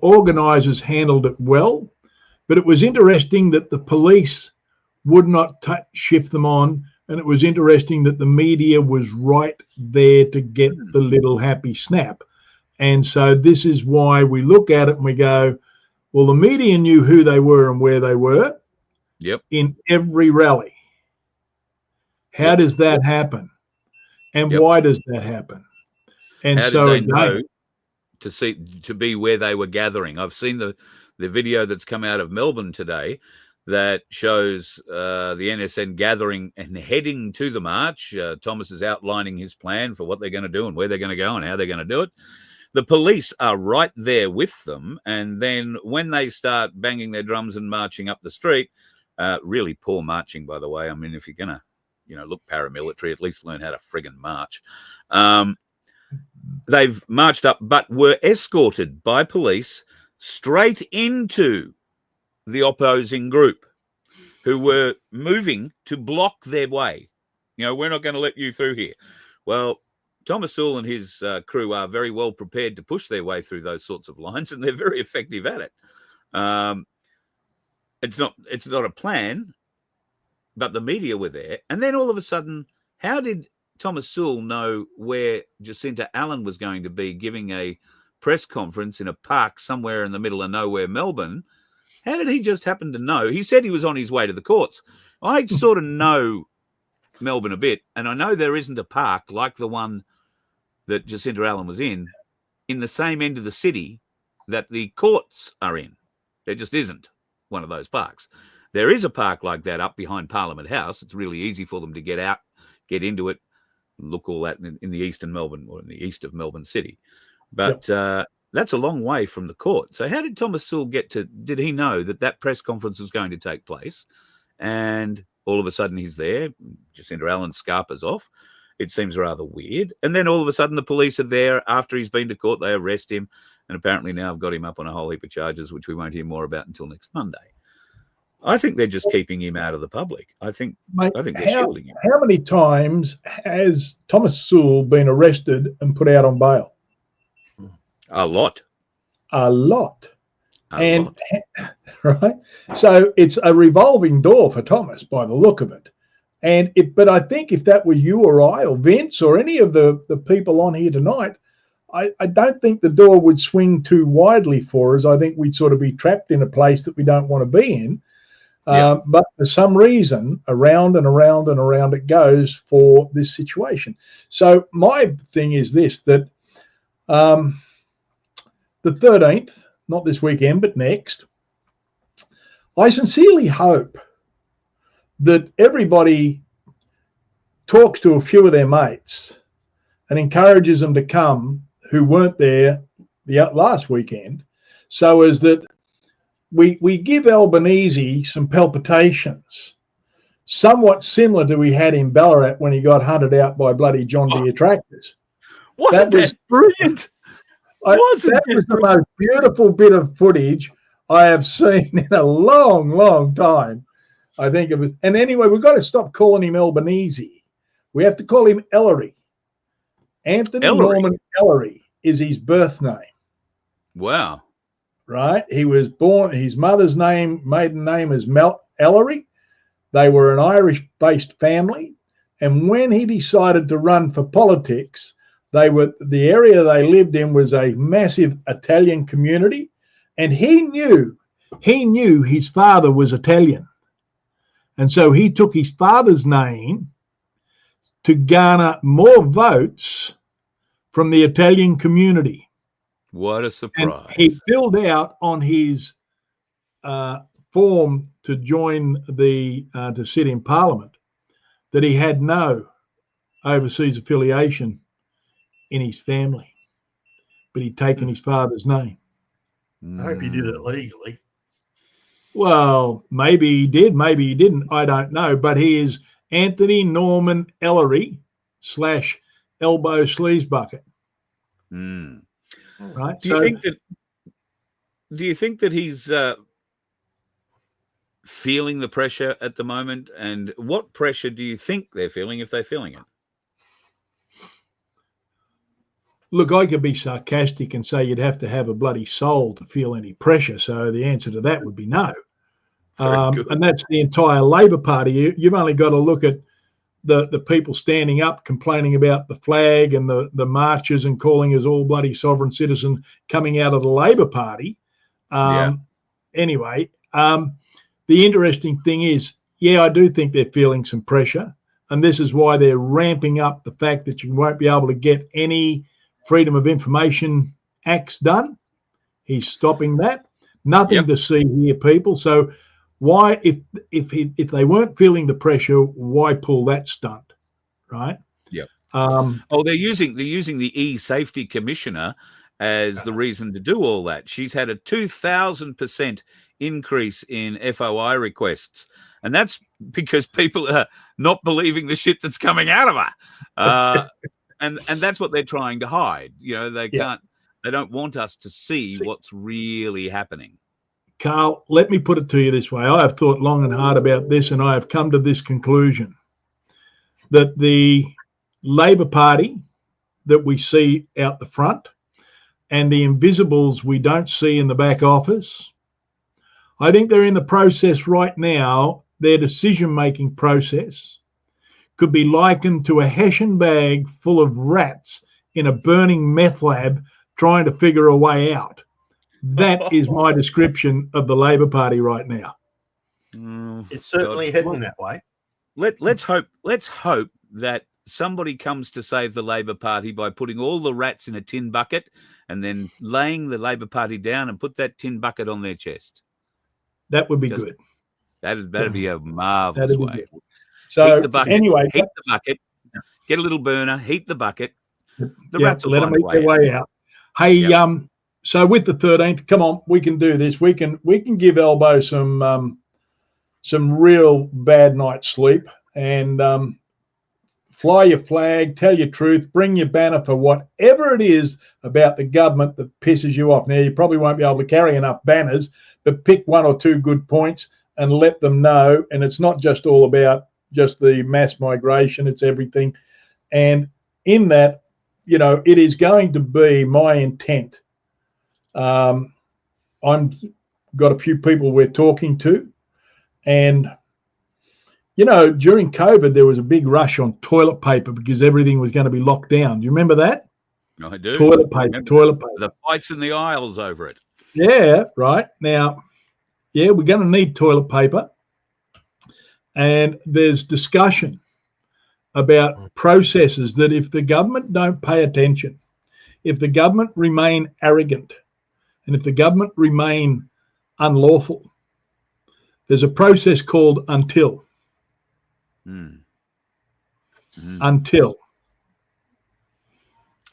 Speaker 5: organisers handled it well. But it was interesting that the police would not shift them on. And it was interesting that the media was right there to get the little happy snap. And so this is why we look at it and we go, well, the media knew who they were and where they were.
Speaker 3: Yep.
Speaker 5: In every rally. How does that happen? And why does that happen? And
Speaker 3: how
Speaker 5: so
Speaker 3: did they know to be where they were gathering? I've seen the video that's come out of Melbourne today that shows the NSN gathering and heading to the march. Thomas is outlining his plan for what they're going to do and where they're going to go and how they're going to do it. The police are right there with them. And then when they start banging their drums and marching up the street, really poor marching, by the way. I mean, if you're going to, look paramilitary, at least learn how to friggin' march. They've marched up, but were escorted by police straight into the opposing group who were moving to block their way. We're not going to let you through here. Well, Thomas Sewell and his crew are very well prepared to push their way through those sorts of lines, and they're very effective at it. It's not a plan, but the media were there. And then all of a sudden, how did Thomas Sewell know where Jacinta Allen was going to be giving a press conference in a park somewhere in the middle of nowhere, Melbourne? How did he just happen to know? He said he was on his way to the courts. I sort of know Melbourne a bit, and I know there isn't a park like the one that Jacinta Allen was in the same end of the city that the courts are in. There just isn't one of those parks. There is a park like that up behind Parliament House. It's really easy for them to get out, get into it, look all that in the eastern Melbourne or in the east of Melbourne City. But that's a long way from the court. So how did Thomas Sewell did he know that press conference was going to take place? And all of a sudden he's there. Jacinta Allen scarpers off. It seems rather weird. And then all of a sudden the police are there after he's been to court. They arrest him. And apparently now I've got him up on a whole heap of charges, which we won't hear more about until next Monday. I think they're just keeping him out of the public. I think they're shielding him.
Speaker 5: How many times has Thomas Sewell been arrested and put out on bail?
Speaker 3: A lot.
Speaker 5: Right. So it's a revolving door for Thomas by the look of it. But I think if that were you or I or Vince or any of the people on here tonight, I don't think the door would swing too widely for us. I think we'd sort of be trapped in a place that we don't want to be in. But for some reason, around and around and around it goes for this situation. So my thing is this, that the 13th, not this weekend, but next, I sincerely hope that everybody talks to a few of their mates and encourages them to come who weren't there the last weekend, so as that we give Albanese some palpitations, somewhat similar to we had in Ballarat when he got hunted out by bloody John Deere tractors.
Speaker 3: Wasn't that brilliant?
Speaker 5: That was the most beautiful bit of footage I have seen in a long, long time. I think it was. And anyway, we've got to stop calling him Albanese. We have to call him Ellery. Anthony Norman Ellery is his birth name.
Speaker 3: Wow.
Speaker 5: Right? He was born, his mother's maiden name is Ellery. They were an Irish-based family. And when he decided to run for politics, the area they lived in was a massive Italian community. And he knew his father was Italian. And so he took his father's name to garner more votes from the Italian community.
Speaker 3: What a surprise.
Speaker 5: And he filled out on his form to join to sit in Parliament that he had no overseas affiliation in his family, but he'd taken his father's name.
Speaker 4: I hope he did it legally.
Speaker 5: Well, maybe he did, maybe he didn't. I don't know. But he is Anthony Norman Ellery / Elbow Sleeves Bucket. Right.
Speaker 3: Do you think that he's feeling the pressure at the moment? And what pressure do you think they're feeling if they're feeling it?
Speaker 5: Look, I could be sarcastic and say you'd have to have a bloody soul to feel any pressure. So the answer to that would be no. And that's the entire Labor Party. You've only got to look at the people standing up complaining about the flag and the marches and calling us all bloody sovereign citizens coming out of the Labor Party. Anyway, the interesting thing is, I do think they're feeling some pressure, and this is why they're ramping up the fact that you won't be able to get any Freedom of Information acts done. He's stopping that. Nothing to see here, people. So why, if they weren't feeling the pressure, why pull that stunt, right?
Speaker 3: Yeah. They're using the e-safety commissioner as the reason to do all that. She's had a 2,000% increase in FOI requests, and that's because people are not believing the shit that's coming out of her, and that's what they're trying to hide. They can't. They don't want us to see what's really happening.
Speaker 5: Carl, let me put it to you this way. I have thought long and hard about this, and I have come to this conclusion that the Labor Party that we see out the front and the invisibles we don't see in the back office, I think they're in the process right now. Their decision-making process could be likened to a Hessian bag full of rats in a burning meth lab trying to figure a way out. That is my description of the Labor Party right now.
Speaker 4: It's certainly heading that way.
Speaker 3: Let's hope that somebody comes to save the Labor Party by putting all the rats in a tin bucket and then laying the Labor Party down and put that tin bucket on their chest.
Speaker 5: That would be good.
Speaker 3: That'd be a marvelous way.
Speaker 5: So
Speaker 3: heat the bucket,
Speaker 5: anyway,
Speaker 3: heat the bucket, get a little burner, heat the bucket. The rats will
Speaker 5: let them eat their way out. Hey, so with the 13th, come on, we can do this. We can give Elbow some real bad night's sleep and fly your flag, tell your truth, bring your banner for whatever it is about the government that pisses you off. Now, you probably won't be able to carry enough banners, but pick one or two good points and let them know. And it's not just all about just the mass migration, it's everything. And in that, it is going to be my intent. I've got a few people we're talking to, and during COVID there was a big rush on toilet paper because everything was going to be locked down. Do you remember that?
Speaker 3: I do.
Speaker 5: Toilet paper.
Speaker 3: The fights in the aisles over it.
Speaker 5: Yeah, right. Now, we're going to need toilet paper, and there's discussion about processes that if the government don't pay attention, if the government remain arrogant, and if the government remain unlawful, there's a process called until. Until.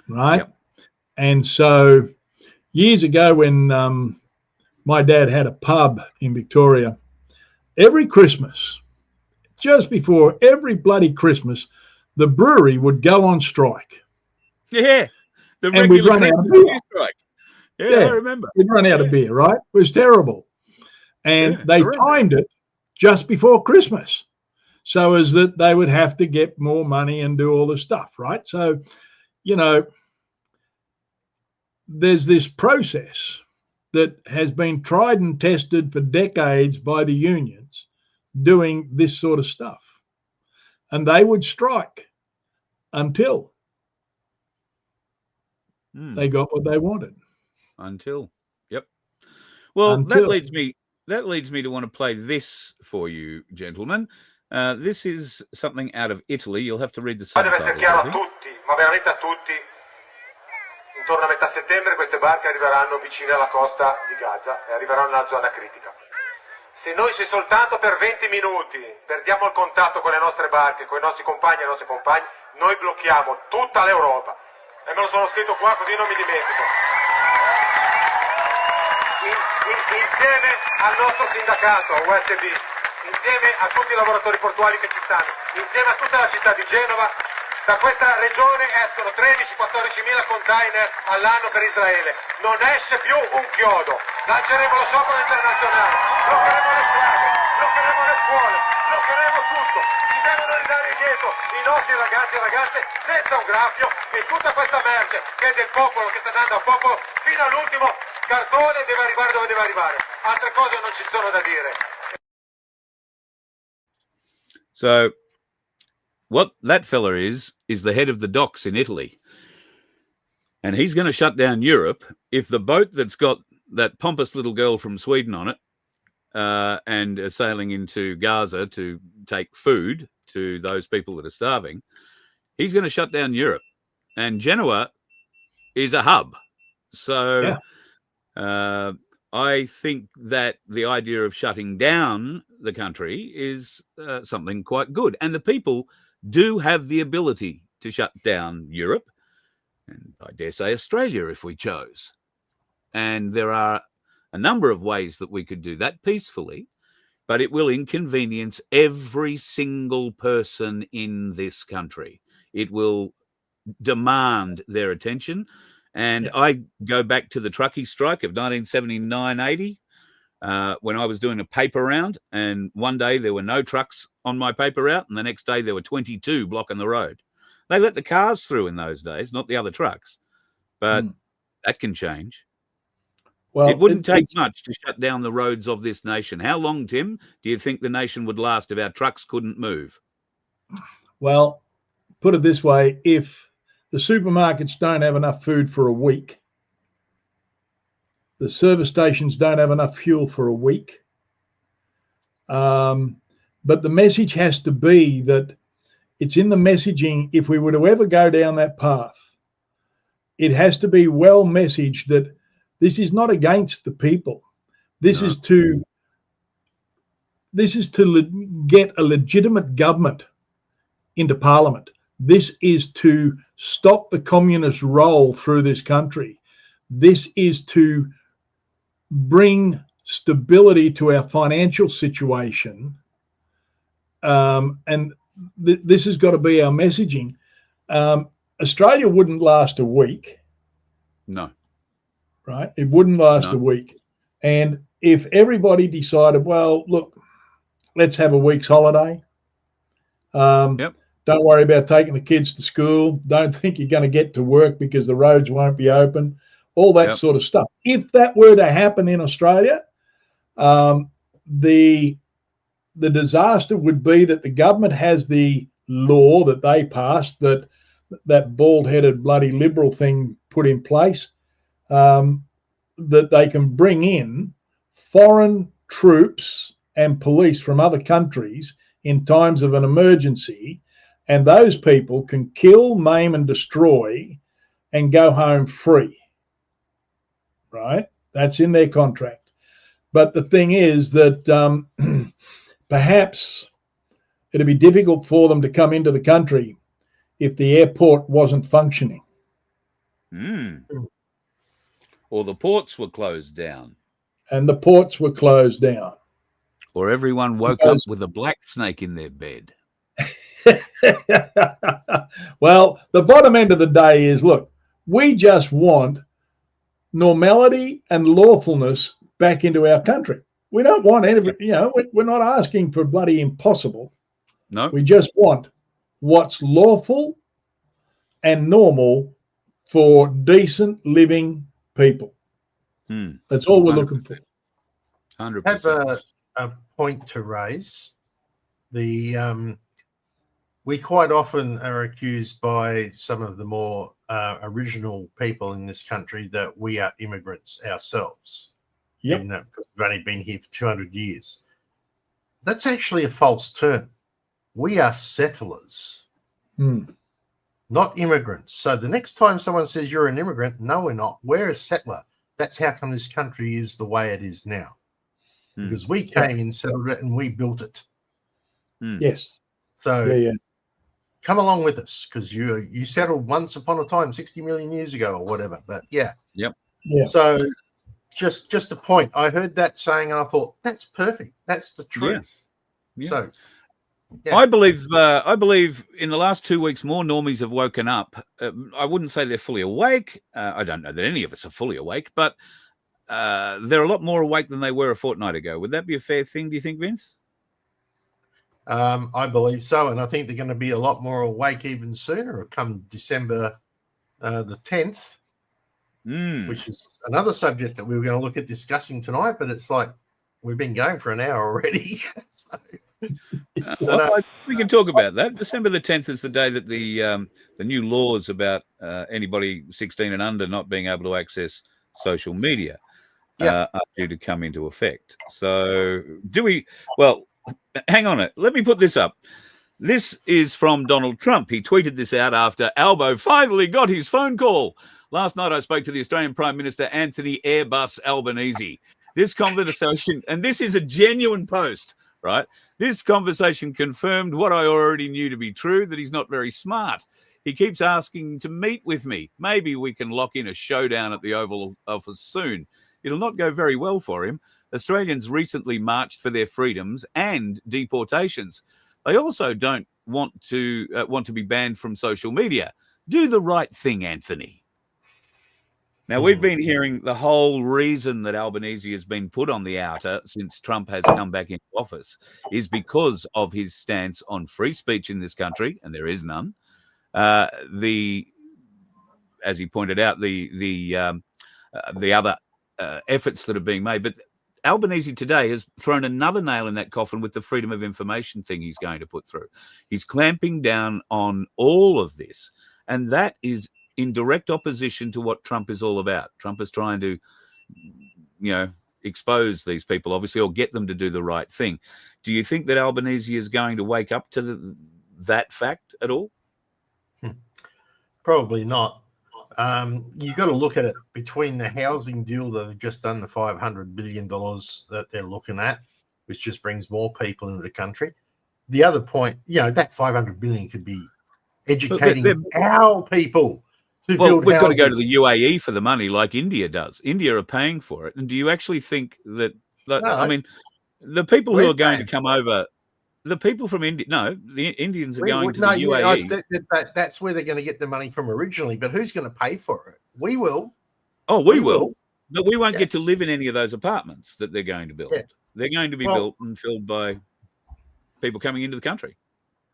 Speaker 5: Right? Yep. And so years ago when my dad had a pub in Victoria, every Christmas, just before every bloody Christmas, the brewery would go on strike.
Speaker 3: Yeah.
Speaker 5: And we'd run out of beer.
Speaker 3: Strike. Yeah, I remember.
Speaker 5: We'd run out of beer, right? It was terrible. And they timed it just before Christmas so as that they would have to get more money and do all the stuff, right? So, there's this process that has been tried and tested for decades by the unions doing this sort of stuff. And they would strike until they got what they wanted.
Speaker 3: Until. Yep. Well, that leads me to want to play this for you, gentlemen. This is something out of Italy. You'll have to read the subtitles.
Speaker 6: Deve essere chiaro a tutti, ma veramente a tutti. Intorno a metà settembre queste barche arriveranno vicine alla costa di Gaza e arriveranno nella zona critica. Se noi soltanto per 20 minuti perdiamo il contatto con le nostre barche, con i nostri compagni e le nostre compagne, noi blocchiamo tutta l'Europa. E me lo sono scritto qua così non mi dimentico. Insieme al nostro sindacato USB, insieme a tutti i lavoratori portuali che ci stanno, insieme a tutta la città di Genova, da questa regione escono 13-14 mila container all'anno per Israele. Non esce più un chiodo. Lanceremo lo sciopero internazionale, bloccheremo le strade, bloccheremo le scuole, bloccheremo tutto. Ci devono ridare indietro i nostri ragazzi e ragazze senza un graffio e tutta questa merce che è del popolo, che sta andando al popolo fino all'ultimo cartone deve arrivare dove deve arrivare. Altre cose non ci sono da dire.
Speaker 3: So what that fella is the head of the docks in Italy. And he's going to shut down Europe if the boat that's got that pompous little girl from Sweden on it and sailing into Gaza to take food to those people that are starving, he's going to shut down Europe. And Genoa is a hub. So I think that the idea of shutting down the country is something quite good. And the people do have the ability to shut down Europe. And I dare say Australia if we chose. And there are a number of ways that we could do that peacefully, but it will inconvenience every single person in this country. It will demand their attention. And I go back to the truckie strike of 1979-80 when I was doing a paper round, and one day there were no trucks on my paper route, and the next day there were 22 blocking the road. They let the cars through in those days, not the other trucks. But that can change. Well, it wouldn't take much to shut down the roads of this nation. How long, Tim, do you think the nation would last if our trucks couldn't move?
Speaker 5: Well, put it this way, if the supermarkets don't have enough food for a week, the service stations don't have enough fuel for a week, but the message has to be that it's in the messaging. If we were to ever go down that path, it has to be well messaged that this is not against the people. This is to get a legitimate government into Parliament. This is to stop the communist roll through this country. This is to bring stability to our financial situation. And this has got to be our messaging. Australia wouldn't last a week.
Speaker 3: No.
Speaker 5: Right? It wouldn't last a week. And if everybody decided, well, look, let's have a week's holiday. Don't worry about taking the kids to school. Don't think you're going to get to work because the roads won't be open. All that sort of stuff. If that were to happen in Australia, the disaster would be that the government has the law that they passed, that bald-headed bloody liberal thing put in place, that they can bring in foreign troops and police from other countries in times of an emergency, and those people can kill, maim, and destroy and go home free. Right? That's in their contract. But the thing is that perhaps it'd be difficult for them to come into the country if the airport wasn't functioning.
Speaker 3: Or the ports were closed down.
Speaker 5: And the ports were closed down.
Speaker 3: Or everyone woke up with a black snake in their bed.
Speaker 5: Well, the bottom end of the day is, look, we just want normality and lawfulness back into our country. We don't want we're not asking for bloody impossible.
Speaker 3: No.
Speaker 5: We just want what's lawful and normal for decent living people. That's all we're looking for.
Speaker 3: 100%.
Speaker 4: I have a point to raise. We quite often are accused by some of the more original people in this country that we are immigrants ourselves. Even though we've only been here for 200 years. That's actually a false term. We are settlers, not immigrants. So the next time someone says you're an immigrant, no, we're not. We're a settler. That's how come this country is the way it is now. Because we came in, settled it, and we built it.
Speaker 5: Yes.
Speaker 4: So come along with us, because you settled once upon a time, 60 million years ago or whatever. But so just a point. I heard that saying, and I thought that's perfect. That's the truth. So
Speaker 3: I believe in the last 2 weeks more normies have woken up. I wouldn't say they're fully awake. I don't know that any of us are fully awake, but they're a lot more awake than they were a fortnight ago. Would that be a fair thing, do you think, Vince?
Speaker 4: I believe so, and I think they're going to be a lot more awake even sooner, come December the 10th, which is another subject that we were going to look at discussing tonight, but it's like we've been going for an hour already.
Speaker 3: We can talk about that. December the 10th is the day that the new laws about anybody 16 and under not being able to access social media are due to come into effect. So hang on. Let me put this up. This is from Donald Trump. He tweeted this out after Albo finally got his phone call. Last night, I spoke to the Australian Prime Minister, Anthony Airbus Albanese. This conversation, and this is a genuine post, right? This conversation confirmed what I already knew to be true, that he's not very smart. He keeps asking to meet with me. Maybe we can lock in a showdown at the Oval Office soon. It'll not go very well for him. Australians recently marched for their freedoms and deportations. They also don't want to be banned from social media. Do the right thing, Anthony. Now, we've been hearing the whole reason that Albanese has been put on the outer since Trump has come back into office is because of his stance on free speech in this country, and there is none. As he pointed out, the other efforts that are being made. But Albanese today has thrown another nail in that coffin with the freedom of information thing he's going to put through. He's clamping down on all of this, and that is in direct opposition to what Trump is all about. Trump is trying to, expose these people, obviously, or get them to do the right thing. Do you think that Albanese is going to wake up to that fact at all?
Speaker 4: Probably not. You've got to look at it between the housing deal that have just done, the $500 billion that they're looking at, which just brings more people into the country. The other point, that $500 billion could be educating our people.
Speaker 3: Well, we've got to go to the UAE for the money like India does. India are paying for it. And do you actually think that, the people who are going to come over, the people from India, the Indians are going to the UAE.
Speaker 4: That's where they're going to get the money from originally. But who's going to pay for it? We will.
Speaker 3: Oh, we will. But we won't get to live in any of those apartments that they're going to build. Yeah. They're going to be built and filled by people coming into the country.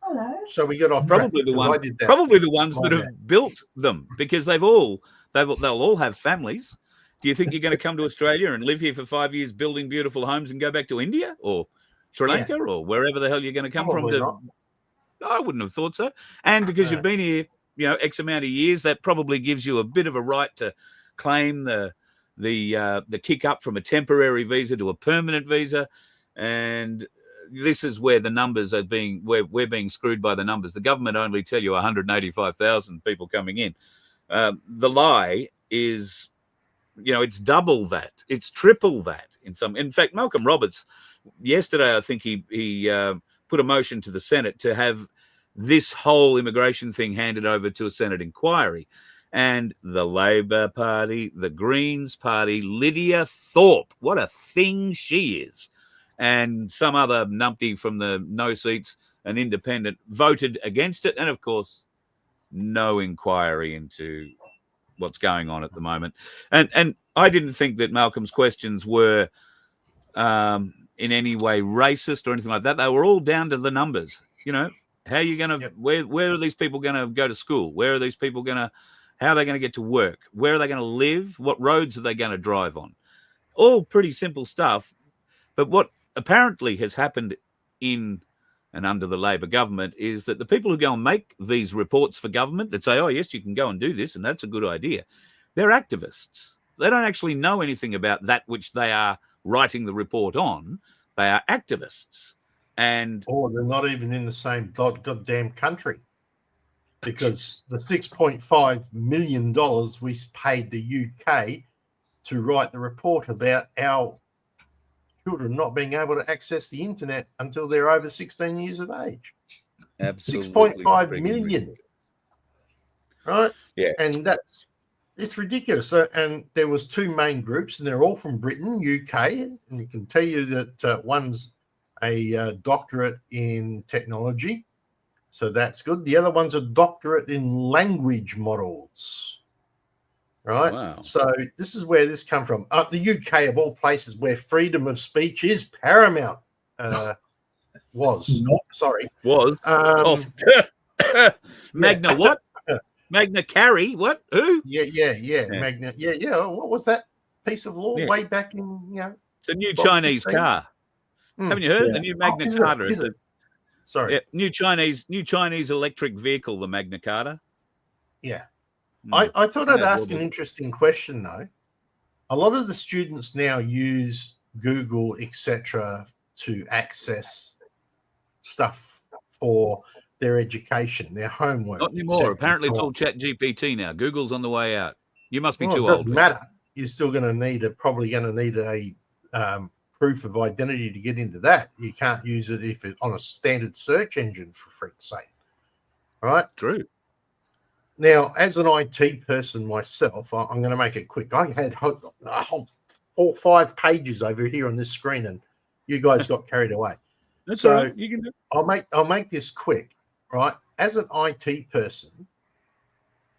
Speaker 4: Hello. So we got off
Speaker 3: probably the ones that have built them, because they'll all have families. Do you think you're going to come to Australia and live here for 5 years building beautiful homes and go back to India or Sri Lanka or wherever the hell you're going to come from? I wouldn't have thought so. And because you've been here, X amount of years, that probably gives you a bit of a right to claim the kick up from a temporary visa to a permanent visa. And this is where the numbers are where we're being screwed by the numbers. The government only tell you 185,000 people coming in. The lie is, it's double that. It's triple that in fact, Malcolm Roberts, yesterday, I think he put a motion to the Senate to have this whole immigration thing handed over to a Senate inquiry. And the Labor Party, the Greens Party, Lydia Thorpe, what a thing she is, and some other numpty from the no seats, an independent, voted against it. And, of course, no inquiry into what's going on at the moment. And I didn't think that Malcolm's questions were in any way racist or anything like that. They were all down to the numbers. How are you going to, where are these people going to go to school? Where are these people how are they going to get to work? Where are they going to live? What roads are they going to drive on? All pretty simple stuff. But what apparently has happened in and under the Labor government is that the people who go and make these reports for government that say, oh, yes, you can go and do this, and that's a good idea, they're activists. They don't actually know anything about that which they are writing the report on. They are activists. And
Speaker 4: they're not even in the same goddamn country, because the $6.5 million we paid the UK to write the report about our children not being able to access the internet until they're over 16 years of age.
Speaker 3: Absolutely.
Speaker 4: 6.5 million. Right?
Speaker 3: Yeah.
Speaker 4: And it's ridiculous. So, and there was two main groups, and they're all from Britain, UK, and you can tell you that one's a doctorate in technology, so that's good. The other one's a doctorate in language models. Right.
Speaker 3: Wow.
Speaker 4: So this is where this come from. The UK, of all places, where freedom of speech is paramount. Was.
Speaker 3: Magna what? Magna Carry? What? Who?
Speaker 4: Yeah. Magna. Yeah. What was that piece of law way back in?
Speaker 3: It's a new Chinese car. Haven't you heard
Speaker 5: Yeah.
Speaker 3: the new Magna
Speaker 4: Is it?
Speaker 3: Carta?
Speaker 4: Is
Speaker 3: It's
Speaker 4: it? Sorry.
Speaker 3: yeah, new Chinese electric vehicle, the Magna Carta.
Speaker 4: Yeah.
Speaker 3: Hmm.
Speaker 4: I thought I'd
Speaker 3: Yeah,
Speaker 4: ask
Speaker 3: well,
Speaker 4: an interesting question, though. A lot of the students now use Google, etc., to access stuff for their education, their homework.
Speaker 3: not anymore. Apparently, it's all Chat GPT now. Google's on the way out. You must be too
Speaker 4: It doesn't
Speaker 3: old.
Speaker 4: matter. You're still going to need probably going to need a proof of identity to get into that. You can't use it if it's on a standard search engine, for freak's sake. Right?
Speaker 3: True.
Speaker 4: Now, as an IT person myself, I'm going to make it quick. I had a whole 4 or 5 pages over here on this screen, and you guys got carried away.
Speaker 3: That's
Speaker 4: So,
Speaker 3: all right. You can do it.
Speaker 4: I'll make this quick, right? As an IT person,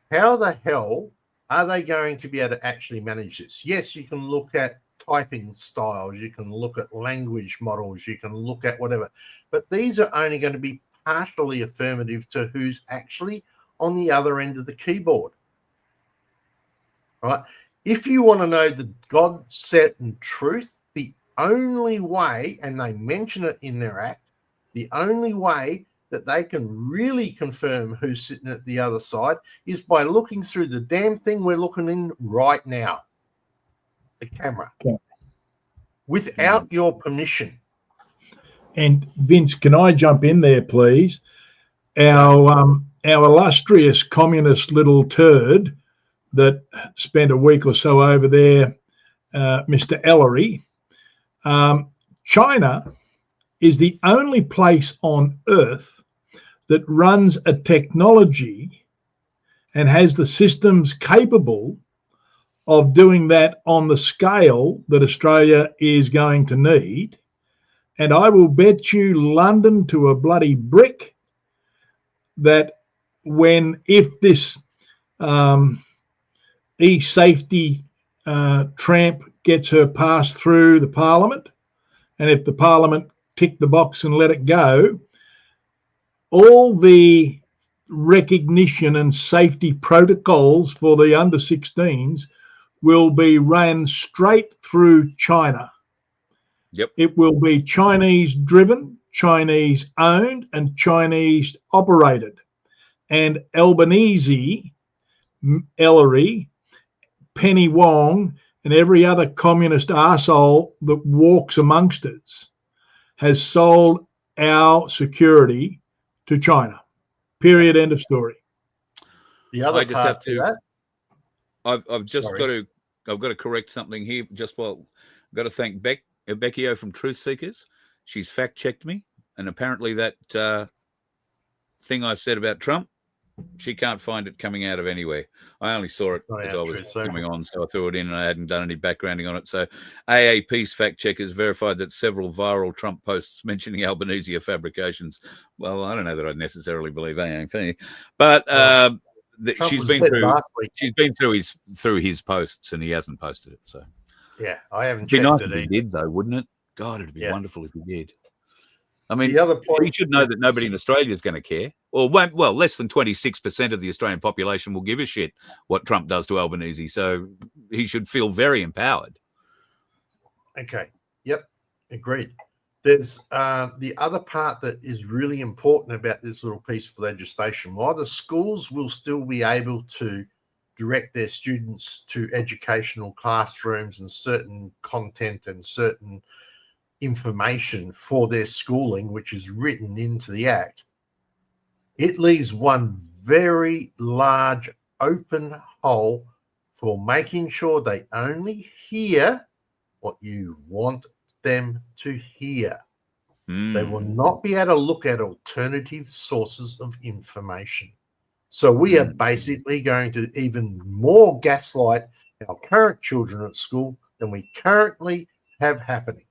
Speaker 4: how the hell are they going to be able to actually manage this? Yes, you can look at typing styles, you can look at language models, you can look at whatever, but these are only going to be partially affirmative to who's actually on the other end of the keyboard. Right? If you want to know the God set and truth, the only way, and they mention it in their act, the only way that they can really confirm who's sitting at the other side is by looking through the damn thing we're looking in right now, the camera, without your permission.
Speaker 5: And Vince, can I jump in there, please? Our illustrious communist little turd that spent a week or so over there, Mr. Ellery, China is the only place on earth that runs a technology and has the systems capable of doing that on the scale that Australia is going to need. And I will bet you London to a bloody brick that if this e-safety tramp gets her passed through the Parliament, and if the Parliament tick the box and let it go, all the recognition and safety protocols for the under 16s will be ran straight through China.
Speaker 3: Yep.
Speaker 5: It will be Chinese driven, Chinese owned, and Chinese operated. And Albanese, Ellery, Penny Wong, and every other communist arsehole that walks amongst us has sold our security to China. Period. End of story.
Speaker 4: The other
Speaker 3: I just have to.
Speaker 4: that,
Speaker 3: I've just got to correct something here. I've got to thank Becky O from Truth Seekers. She's fact checked me, and apparently that thing I said about Trump, she can't find it coming out of anywhere. I only saw it as I was coming on, so I threw it in, and I hadn't done any backgrounding on it. So AAP's fact checkers verified that several viral Trump posts mentioning Albanese are fabrications. Well, I don't know that I necessarily believe AAP, but she's been through his posts, and he hasn't posted it. So
Speaker 4: yeah, I haven't.
Speaker 3: It'd be nice
Speaker 4: checked
Speaker 3: if he did, though, wouldn't it? God, it'd be wonderful if he did. I mean,
Speaker 4: the other point,
Speaker 3: he should know that nobody in Australia is going to care. Or won't. Well, less than 26% of the Australian population will give a shit what Trump does to Albanese. So he should feel very empowered.
Speaker 4: Okay. Yep. Agreed. There's the other part that is really important about this little piece of legislation. While the schools will still be able to direct their students to educational classrooms and certain content and certain information for their schooling, which is written into the Act, it leaves one very large open hole for making sure they only hear what you want them to hear. They will not be able to look at alternative sources of information. So we are basically going to even more gaslight our current children at school than we currently have happening.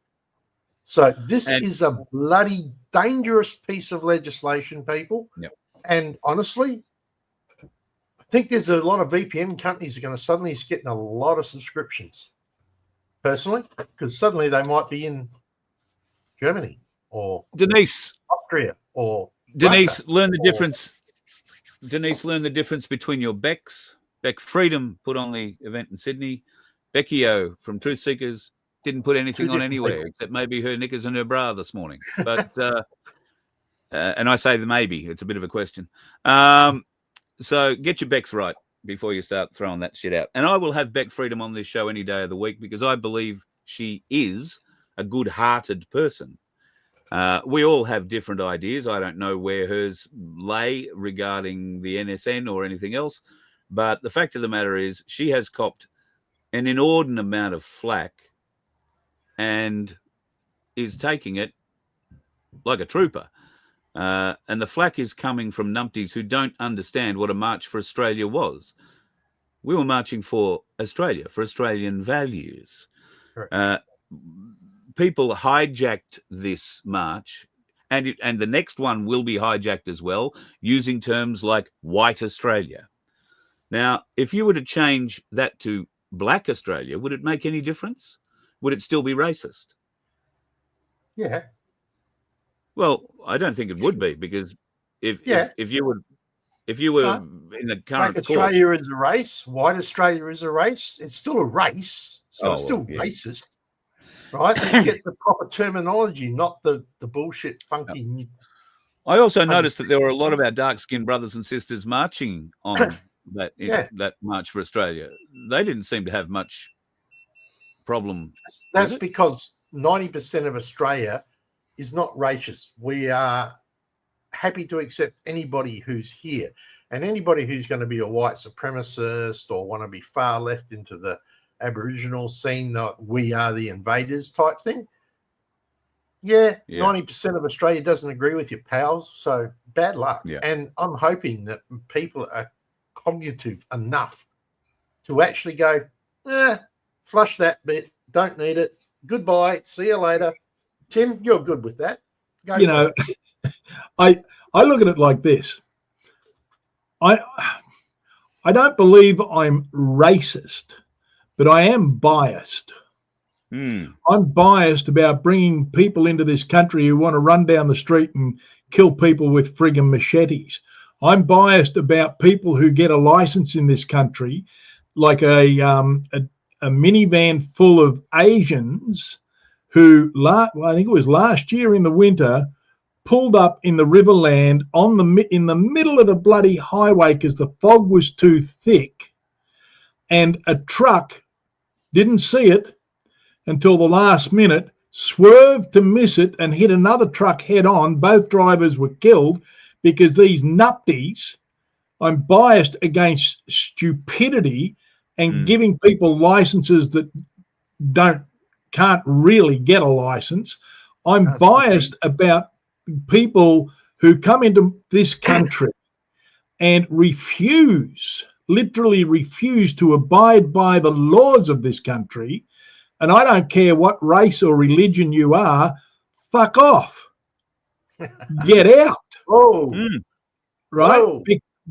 Speaker 4: So this is a bloody dangerous piece of legislation, people.
Speaker 3: Yep.
Speaker 4: And honestly, I think there's a lot of VPN companies that are going to suddenly get getting a lot of subscriptions. Personally, because suddenly they might be in Germany or Austria or
Speaker 3: Denise,
Speaker 4: Russia,
Speaker 3: learn the difference. Denise, learn the difference between your Becks. Beck Freedom put on the event in Sydney. Becky O from Truth Seekers. Didn't put anything on
Speaker 4: different
Speaker 3: anywhere
Speaker 4: people.
Speaker 3: except maybe her knickers and her bra this morning. But and I say the maybe. It's a bit of a question. So get your Becks right before you start throwing that shit out. And I will have Beck Freedom on this show any day of the week because I believe she is a good-hearted person. We all have different ideas. I don't know where hers lay regarding the NSN or anything else. But the fact of the matter is she has copped an inordinate amount of flack and is taking it like a trooper. And the flack is coming from numpties who don't understand what a March for Australia was. We were marching for Australia, for Australian values. People hijacked this march, and the next one will be hijacked as well, using terms like white Australia. Now, if you were to change that to black Australia, would it make any difference? Would it still be racist?
Speaker 4: Yeah.
Speaker 3: Well, I don't think it would be, because if you were in the current
Speaker 4: Black Australia is a race, white Australia is a race. It's still a race, so it's still racist, right? Let's get the proper terminology, not the bullshit funky.
Speaker 3: I also noticed that there were a lot of our dark-skinned brothers and sisters marching on that March for Australia. They didn't seem to have much problem.
Speaker 4: That's because 90% of Australia is not racist. We are happy to accept anybody who's here, and anybody who's going to be a white supremacist or want to be far left into the Aboriginal scene, we are the invaders type thing. 90% of Australia doesn't agree with you, pals. So bad luck. Yeah. And I'm hoping that people are cognitive enough to actually go, flush that bit, don't need it. Goodbye. See you later. Tim, you're good with that.
Speaker 5: I look at it like this. I don't believe I'm racist, but I am biased. I'm biased about bringing people into this country who want to run down the street and kill people with friggin' machetes. I'm biased about people who get a license in this country, like a minivan full of Asians who, I think it was last year in the winter, pulled up in the Riverland in the middle of the bloody highway because the fog was too thick, and a truck didn't see it until the last minute, swerved to miss it and hit another truck head on. Both drivers were killed because these nupties, I'm biased against stupidity and giving people licenses that can't really get a license. I'm biased about people who come into this country and literally refuse to abide by the laws of this country. And I don't care what race or religion you are, fuck off. Get out. Right?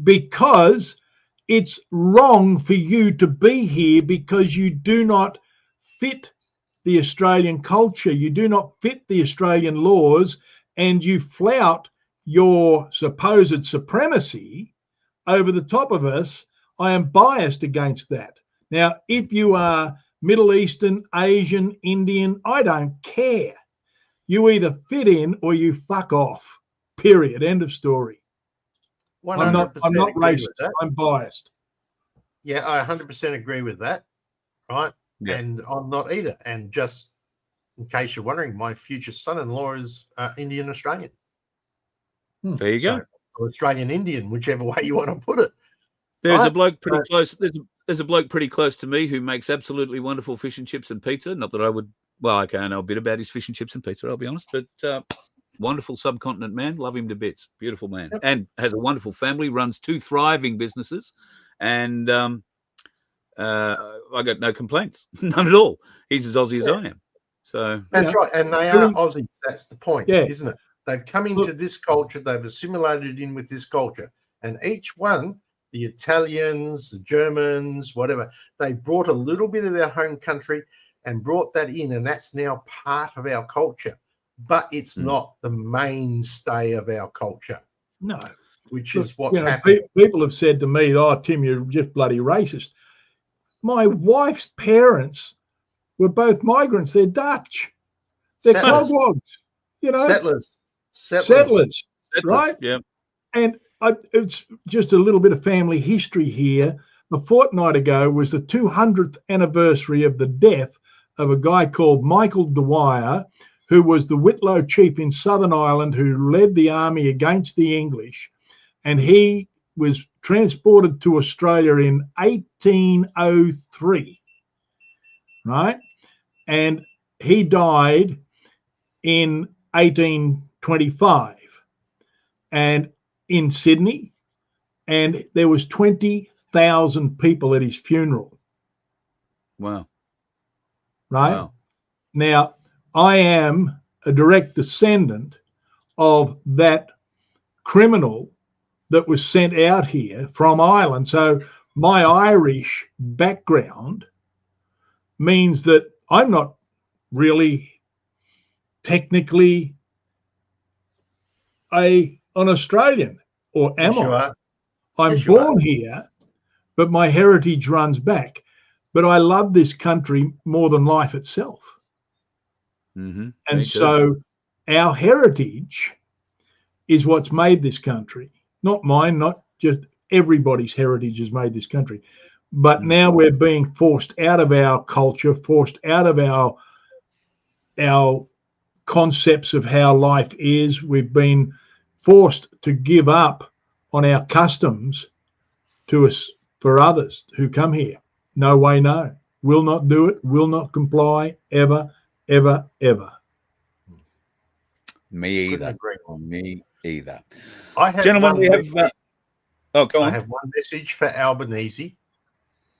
Speaker 5: Because it's wrong for you to be here because you do not fit the Australian culture. You do not fit the Australian laws, and you flout your supposed supremacy over the top of us. I am biased against that. Now, if you are Middle Eastern, Asian, Indian, I don't care. You either fit in or you fuck off. Period. End of story. I'm not racist. I'm biased.
Speaker 4: Yeah, I 100% agree with that. Right. Yeah. And I'm not either. And just in case you're wondering, my future son-in-law is Indian Australian.
Speaker 3: There you go.
Speaker 4: Or Australian Indian, whichever way you want to put it.
Speaker 3: There's a bloke pretty close. There's a bloke pretty close to me who makes absolutely wonderful fish and chips and pizza. Not that I would. Well, okay, I know a bit about his fish and chips and pizza, I'll be honest. But wonderful subcontinent man. Love him to bits. Beautiful man. Yep. And has a wonderful family. Runs 2 thriving businesses. And I got no complaints. None at all. He's as Aussie as I am. So
Speaker 4: that's right. And they are Aussies. That's the point, isn't it? They've come into this culture. They've assimilated in with this culture. And each one, the Italians, the Germans, whatever, they brought a little bit of their home country and brought that in. And that's now part of our culture. But it's not the mainstay of our culture.
Speaker 5: No.
Speaker 4: Which is what's happening.
Speaker 5: People have said to me, "Oh, Tim, you're just bloody racist." My wife's parents were both migrants. They're Dutch. They're
Speaker 4: Settlers.
Speaker 5: clogwogs,
Speaker 4: Settlers.
Speaker 5: settlers, right?
Speaker 3: Yeah.
Speaker 5: And it's just a little bit of family history here. A fortnight ago was the 200th anniversary of the death of a guy called Michael Dwyer, who was the Whitlow chief in Southern Ireland who led the army against the English. And he was transported to Australia in 1803, right? And he died in 1825 and in Sydney, and there was 20,000 people at his funeral.
Speaker 3: Wow.
Speaker 5: Right?
Speaker 3: Wow.
Speaker 5: Now, I am a direct descendant of that criminal that was sent out here from Ireland. So my Irish background means that I'm not really technically an Australian, or am I? I'm born here, but my heritage runs back. But I love this country more than life itself.
Speaker 3: Mm-hmm.
Speaker 5: And so our heritage is what's made this country. Not mine, not just everybody's heritage has made this country. But now we're being forced out of our culture, forced out of our concepts of how life is. We've been forced to give up on our customs to us for others who come here. No way, no. Will not do it, will not comply, ever, ever, ever.
Speaker 3: Me either. Me either.
Speaker 4: Gentlemen,
Speaker 3: we have... go on.
Speaker 4: I have one message for Albanese,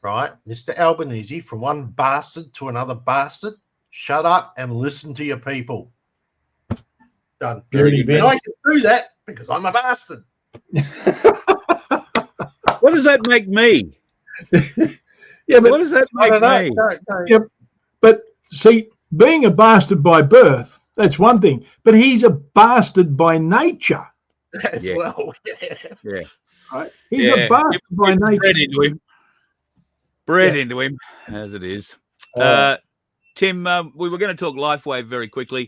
Speaker 4: right? Mr. Albanese, from one bastard to another bastard, shut up and listen to your people. Done. And I can do that because I'm a bastard.
Speaker 3: What does that make me?
Speaker 5: Yeah, but
Speaker 3: what does that make me?
Speaker 4: No.
Speaker 5: Yeah, but see, being a bastard by birth, that's one thing. But he's a bastard by nature.
Speaker 4: As well.
Speaker 3: Yeah.
Speaker 5: Right? He's a bastard by nature.
Speaker 3: Bred into him, as it is. Tim, we were going to talk LifeWave very quickly.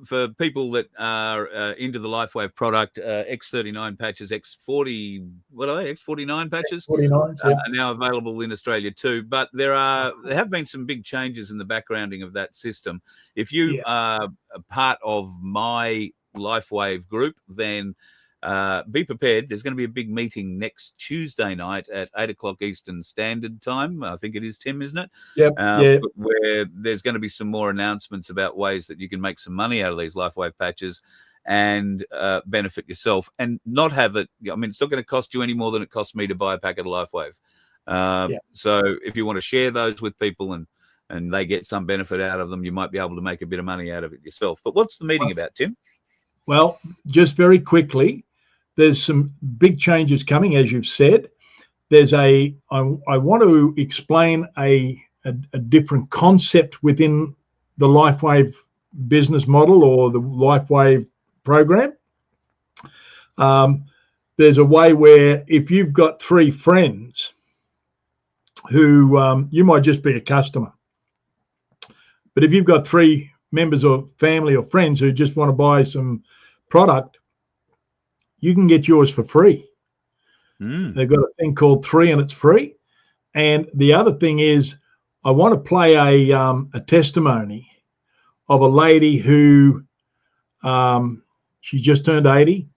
Speaker 3: For people that are into the LifeWave product, X39 patches, X40, what are they? X49 patches?
Speaker 5: X49s,
Speaker 3: are now available in Australia too. But there have been some big changes in the backgrounding of that system. If you are a part of my LifeWave group, then be prepared. There's going to be a big meeting next Tuesday night at 8 o'clock Eastern Standard Time. I think it is, Tim, isn't it?
Speaker 5: Yep.
Speaker 3: Where there's going to be some more announcements about ways that you can make some money out of these LifeWave patches and benefit yourself and not have it. I mean, it's not going to cost you any more than it costs me to buy a packet of LifeWave. So if you want to share those with people and they get some benefit out of them, you might be able to make a bit of money out of it yourself. But what's the meeting about, Tim?
Speaker 5: Well, just very quickly, there's some big changes coming, as you've said. There's I want to explain a different concept within the LifeWave business model or the LifeWave program. There's a way where if you've got 3 friends who you might just be a customer, but if you've got 3 members of family or friends who just want to buy some product, you can get yours for free. They've got a thing called 3 and it's free. And the other thing is, I want to play a testimony of a lady who she just turned 80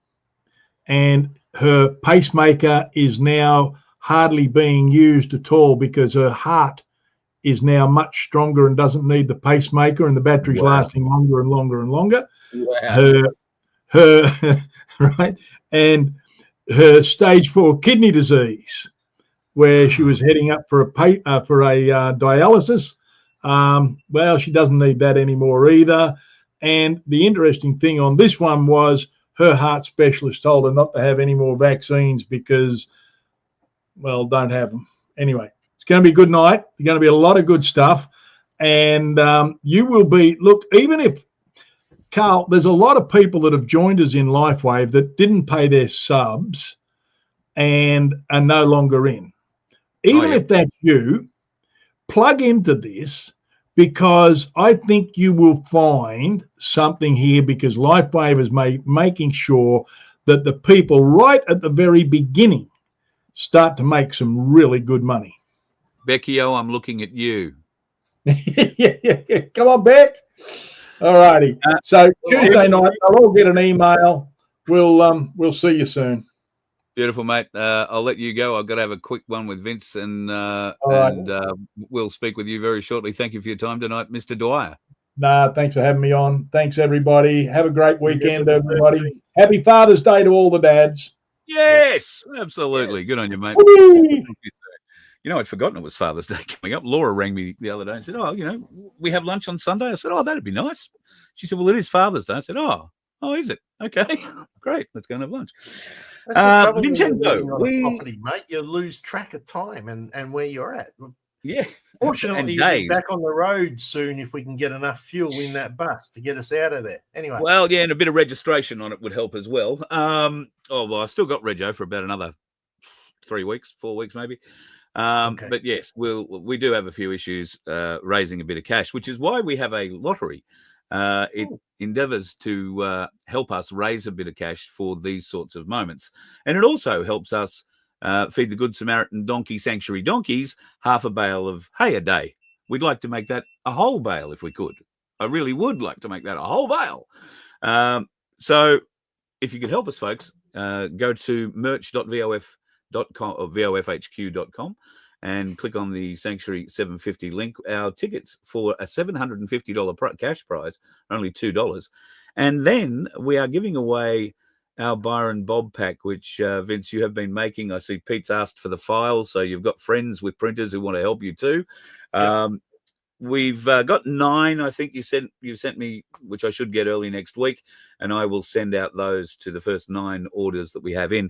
Speaker 5: and her pacemaker is now hardly being used at all because her heart is now much stronger and doesn't need the pacemaker, and the battery's lasting longer and longer and longer. Her right, and her stage 4 kidney disease, where she was heading up for a dialysis. Well, she doesn't need that anymore either. And the interesting thing on this one was her heart specialist told her not to have any more vaccines because, well, don't have them. Anyway, it's going to be a good night. There's going to be a lot of good stuff. And you will be, look, even if, Carl, there's a lot of people that have joined us in LifeWave that didn't pay their subs and are no longer in. Even if that's you, plug into this because I think you will find something here, because LifeWave is making sure that the people right at the very beginning start to make some really good money.
Speaker 3: Becky-o, I'm looking at you.
Speaker 5: Yeah. Come on, Beck. All righty. So Tuesday night, I'll all get an email. We'll see you soon.
Speaker 3: Beautiful, mate. I'll let you go. I've got to have a quick one with Vince, and we'll speak with you very shortly. Thank you for your time tonight, Mr. Dwyer.
Speaker 5: Nah, thanks for having me on. Thanks, everybody. Have a great weekend, everybody. Happy Father's Day to all the dads.
Speaker 3: Yes, absolutely.
Speaker 4: Yes.
Speaker 3: Good on you, mate.
Speaker 5: Whee!
Speaker 3: You know, I'd forgotten it was Father's Day coming up. Laura rang me the other day and said, "Oh, we have lunch on Sunday." I said, "Oh, that'd be nice." She said, "Well, it is Father's Day." I said, "Oh, is it? Okay, great. Let's go and have lunch." Vincenzo,
Speaker 4: property, mate, you lose track of time and where you're at.
Speaker 3: Yeah.
Speaker 4: Fortunately, you'll be back on the road soon if we can get enough fuel in that bus to get us out of there. Anyway.
Speaker 3: Well, yeah, and a bit of registration on it would help as well. I've still got Rego for about another 4 weeks maybe. Okay. But yes, we do have a few issues raising a bit of cash, which is why we have a lottery. It endeavors to help us raise a bit of cash for these sorts of moments. And it also helps us feed the Good Samaritan Donkey Sanctuary donkeys half a bale of hay a day. We'd like to make that a whole bale if we could. I really would like to make that a whole bale. So if you could help us, folks, go to merch.vof.com or vofhq.com and click on the Sanctuary 750 link. Our tickets for a $750 cash prize, only $2. And then we are giving away our Byron Bob pack, which, Vince, you have been making. I see Pete's asked for the file, so you've got friends with printers who want to help you too. Yep. We've got 9, I think you sent me, which I should get early next week, and I will send out those to the first 9 orders that we have in.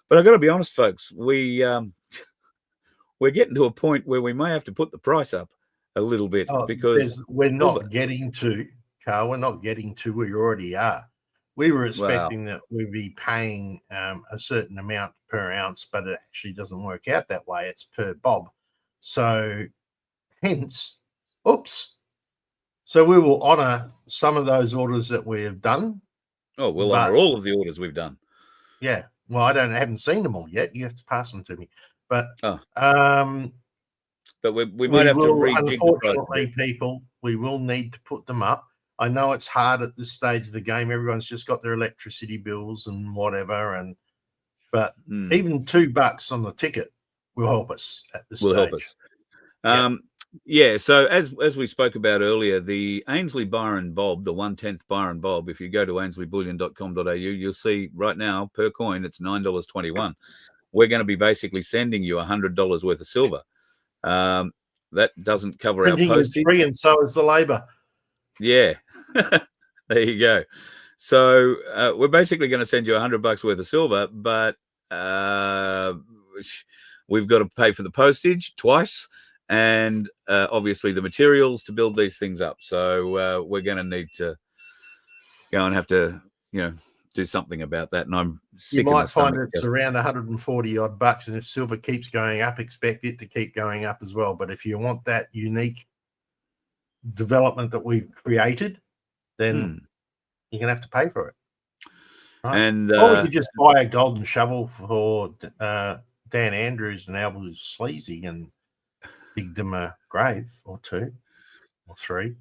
Speaker 3: But I've got to be honest, folks, we're getting to a point where we may have to put the price up a little bit because
Speaker 4: we're not getting to, Carl, we're not getting to where you already are. We were expecting that we'd be paying a certain amount per ounce, but it actually doesn't work out that way. It's per bob. So hence, So we will honour some of those orders that we have done.
Speaker 3: Oh, we'll honour all of the orders we've done.
Speaker 4: Yeah. Well, I haven't seen them all yet. You have to pass them to me. But
Speaker 3: but we might have to rejig.
Speaker 4: Unfortunately, people, we will need to put them up. I know it's hard at this stage of the game. Everyone's just got their electricity bills and whatever, but even $2 on the ticket will help us at this stage.
Speaker 3: Help us. Yeah. So as we spoke about earlier, the Ainsley Byron Bob, the 1/10 Byron Bob, if you go to ainsleyBullion.com.au, you'll see right now per coin it's $9.21. We're going to be basically sending you $100 worth of silver. That doesn't cover
Speaker 4: Printing
Speaker 3: our postage.
Speaker 4: Is free, and so is the labour.
Speaker 3: Yeah. There you go. So we're basically going to send you $100 worth of silver, but we've got to pay for the postage twice, and obviously the materials to build these things up. So we're going to need to go and have to, do something about that. And I'm sick.
Speaker 4: You might find it's around 140 odd bucks, and if silver keeps going up, expect it to keep going up as well. But if you want that unique development that we've created, then you're gonna have to pay for it. Right? And or we could just buy a golden shovel for Dan Andrews and Albert Sleazy and dig them a grave or 2 or 3.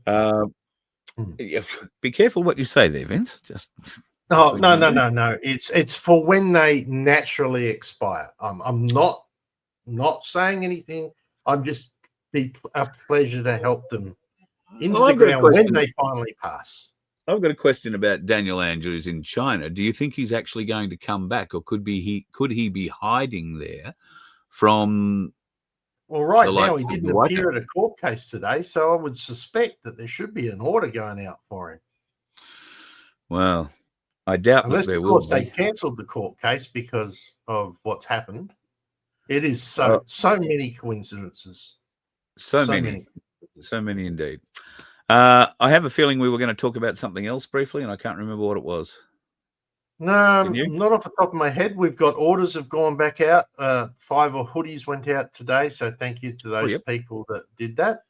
Speaker 3: Be careful what you say there, Vince. Just
Speaker 4: no. It's for when they naturally expire. I'm not saying anything. I'm just be a pleasure to help them into the ground when they finally pass.
Speaker 3: I've got a question about Daniel Andrews in China. Do you think he's actually going to come back, or could he be hiding there from?
Speaker 4: Well, right now he didn't appear at a court case today, so I would suspect that there should be an order going out for him.
Speaker 3: Well, I doubt
Speaker 4: unless
Speaker 3: that there
Speaker 4: of
Speaker 3: will
Speaker 4: course
Speaker 3: be.
Speaker 4: They cancelled the court case because of what's happened. It is so many coincidences.
Speaker 3: So many indeed. I have a feeling we were going to talk about something else briefly, and I can't remember what it was.
Speaker 4: No, not off the top of my head. We've got orders have gone back out. 5 hoodies went out today, so thank you to those people that did that.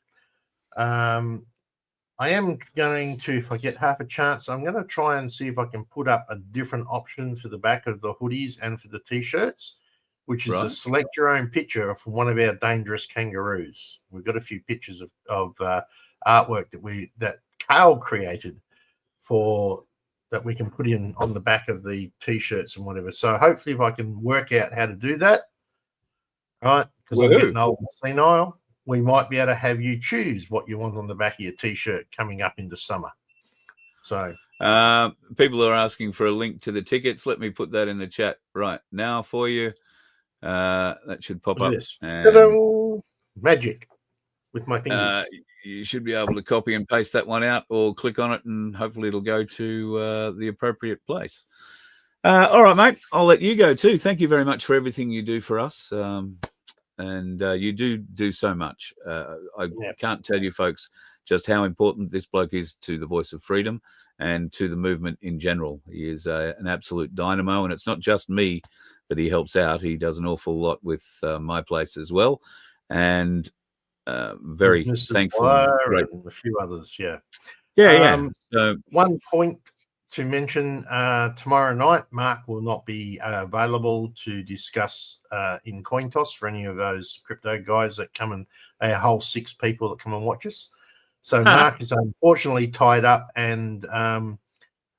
Speaker 4: I am going to, if I get half a chance, I'm going to try and see if I can put up a different option for the back of the hoodies and for the T-shirts, which is a select your own picture from one of our dangerous kangaroos. We've got a few pictures of artwork that Carl created that we can put in on the back of the T-shirts and whatever. So hopefully if I can work out how to do that, right, because I'm getting old and senile, we might be able to have you choose what you want on the back of your T-shirt coming up into summer. So
Speaker 3: people are asking for a link to the tickets. Let me put that in the chat right now for you. That should pop up.
Speaker 4: And magic with my fingers.
Speaker 3: You should be able to copy and paste that one out or click on it and hopefully it'll go to the appropriate place. All right, mate. I'll let you go too. Thank you very much for everything you do for us. And you do so much. I can't tell you, folks, just how important this bloke is to the Voice of Freedom and to the movement in general. He is an absolute dynamo, and it's not just me that he helps out. He does an awful lot with my place as well, and very
Speaker 4: Mr.
Speaker 3: thankful.
Speaker 4: Dwyer and a few others, yeah.
Speaker 3: So,
Speaker 4: one point to mention, tomorrow night, Mark will not be available to discuss in coin toss for any of those crypto guys that come and a whole 6 people that come and watch us. So Mark is unfortunately tied up and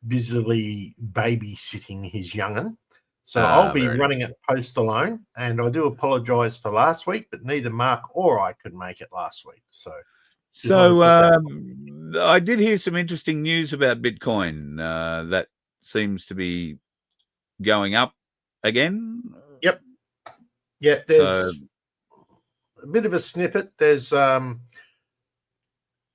Speaker 4: busily babysitting his young'un. So I'll be running it post alone, and I do apologize for last week, but neither Mark or I could make it last week. So
Speaker 3: I did hear some interesting news about Bitcoin. That seems to be going up again.
Speaker 4: Yep. Yeah, there's a bit of a snippet. There's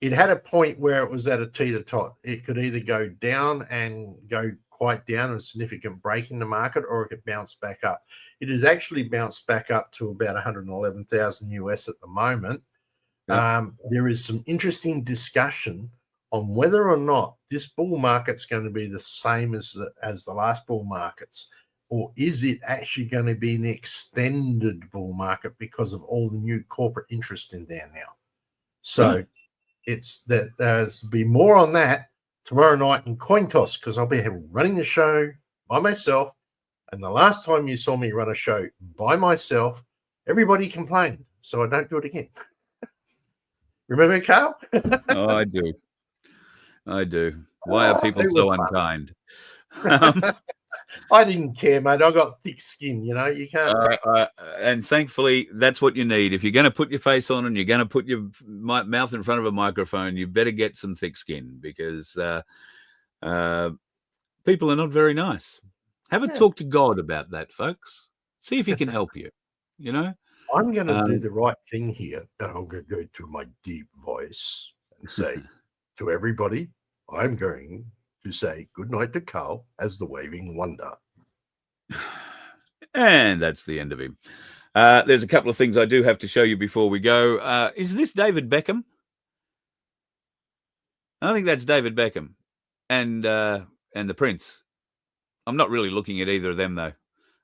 Speaker 4: it had a point where it was at a teeter-tot. It could either go down and go quite down, a significant break in the market, or it could bounce back up. It has actually bounced back up to about 111,000 US at the moment. There is some interesting discussion on whether or not this bull market's going to be the same as the last bull markets, or is it actually going to be an extended bull market because of all the new corporate interest in there now. So it's that there's be more on that tomorrow night in coin toss, because I'll be running the show by myself. And the last time you saw me run a show by myself, everybody complained, so I don't do it again. Remember, Carl?
Speaker 3: Oh, I do. Why are people so unkind?
Speaker 4: I didn't care, mate. I got thick skin, you can't.
Speaker 3: And thankfully, that's what you need. If you're going to put your face on and you're going to put your mouth in front of a microphone, you better get some thick skin, because people are not very nice. Have a talk to God about that, folks. See if he can help you,
Speaker 4: I'm going to do the right thing here. And I'm going to go to my deep voice and say to everybody, I'm going to say good night to Carl as the waving wonder.
Speaker 3: And that's the end of him. There's a couple of things I do have to show you before we go. Is this David Beckham? I think that's David Beckham and the Prince. I'm not really looking at either of them, though.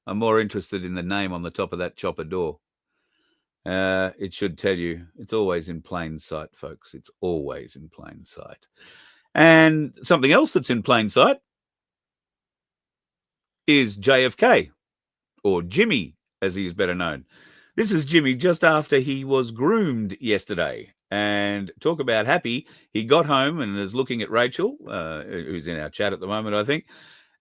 Speaker 3: I'm more interested in the name on the top of that chopper door. It should tell you. It's always in plain sight, folks. It's always in plain sight. And something else that's in plain sight is JFK, or Jimmy, as he is better known. This is Jimmy just after he was groomed yesterday. And talk about happy. He got home and is looking at Rachel, who's in our chat at the moment, I think.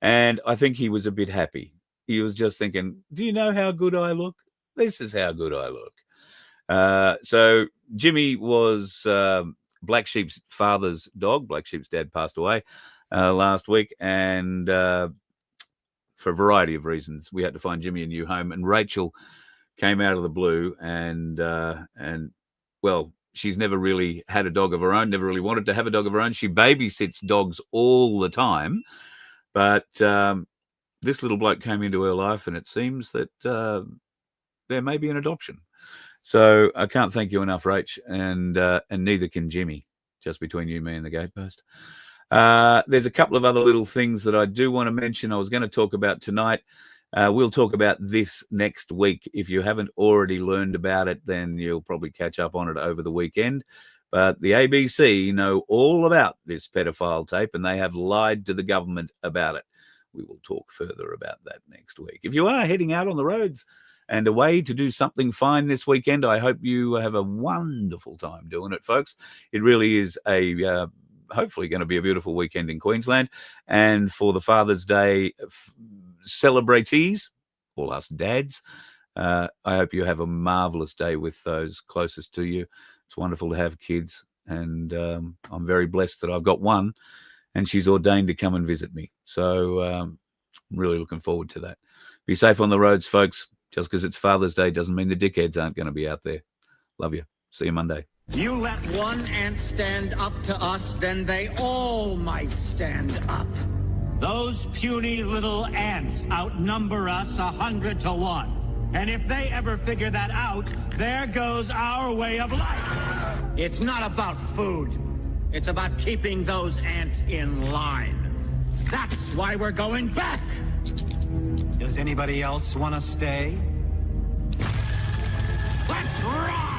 Speaker 3: And I think he was a bit happy. He was just thinking, do you know how good I look? This is how good I look. So Jimmy was Black Sheep's father's dog. Black Sheep's dad passed away last week, and for a variety of reasons, we had to find Jimmy a new home. And Rachel came out of the blue, and well, she's never really had a dog of her own, never really wanted to have a dog of her own. She babysits dogs all the time, but this little bloke came into her life, and it seems that there may be an adoption. So I can't thank you enough, Rach, and neither can Jimmy, just between you, me, and the gatepost. There's a couple of other little things that I do want to mention I was going to talk about tonight. We'll talk about this next week. If you haven't already learned about it, then you'll probably catch up on it over the weekend. But the ABC know all about this pedophile tape, and they have lied to the government about it. We will talk further about that next week. If you are heading out on the roads and away to do something fine this weekend, I hope you have a wonderful time doing it, folks. It really is a hopefully going to be a beautiful weekend in Queensland. And for the Father's Day celebratees, all us dads, I hope you have a marvelous day with those closest to you. It's wonderful to have kids, and I'm very blessed that I've got one, and she's ordained to come and visit me. So I'm really looking forward to that. Be safe on the roads, folks. Just because it's Father's Day doesn't mean the dickheads aren't going to be out there. Love you. See you Monday.
Speaker 7: You let one ant stand up to us, then they all might stand up. Those puny little ants outnumber us 100 to 1. And if they ever figure that out, there goes our way of life. It's not about food. It's about keeping those ants in line. That's why we're going back. Does anybody else want to stay? Let's rock!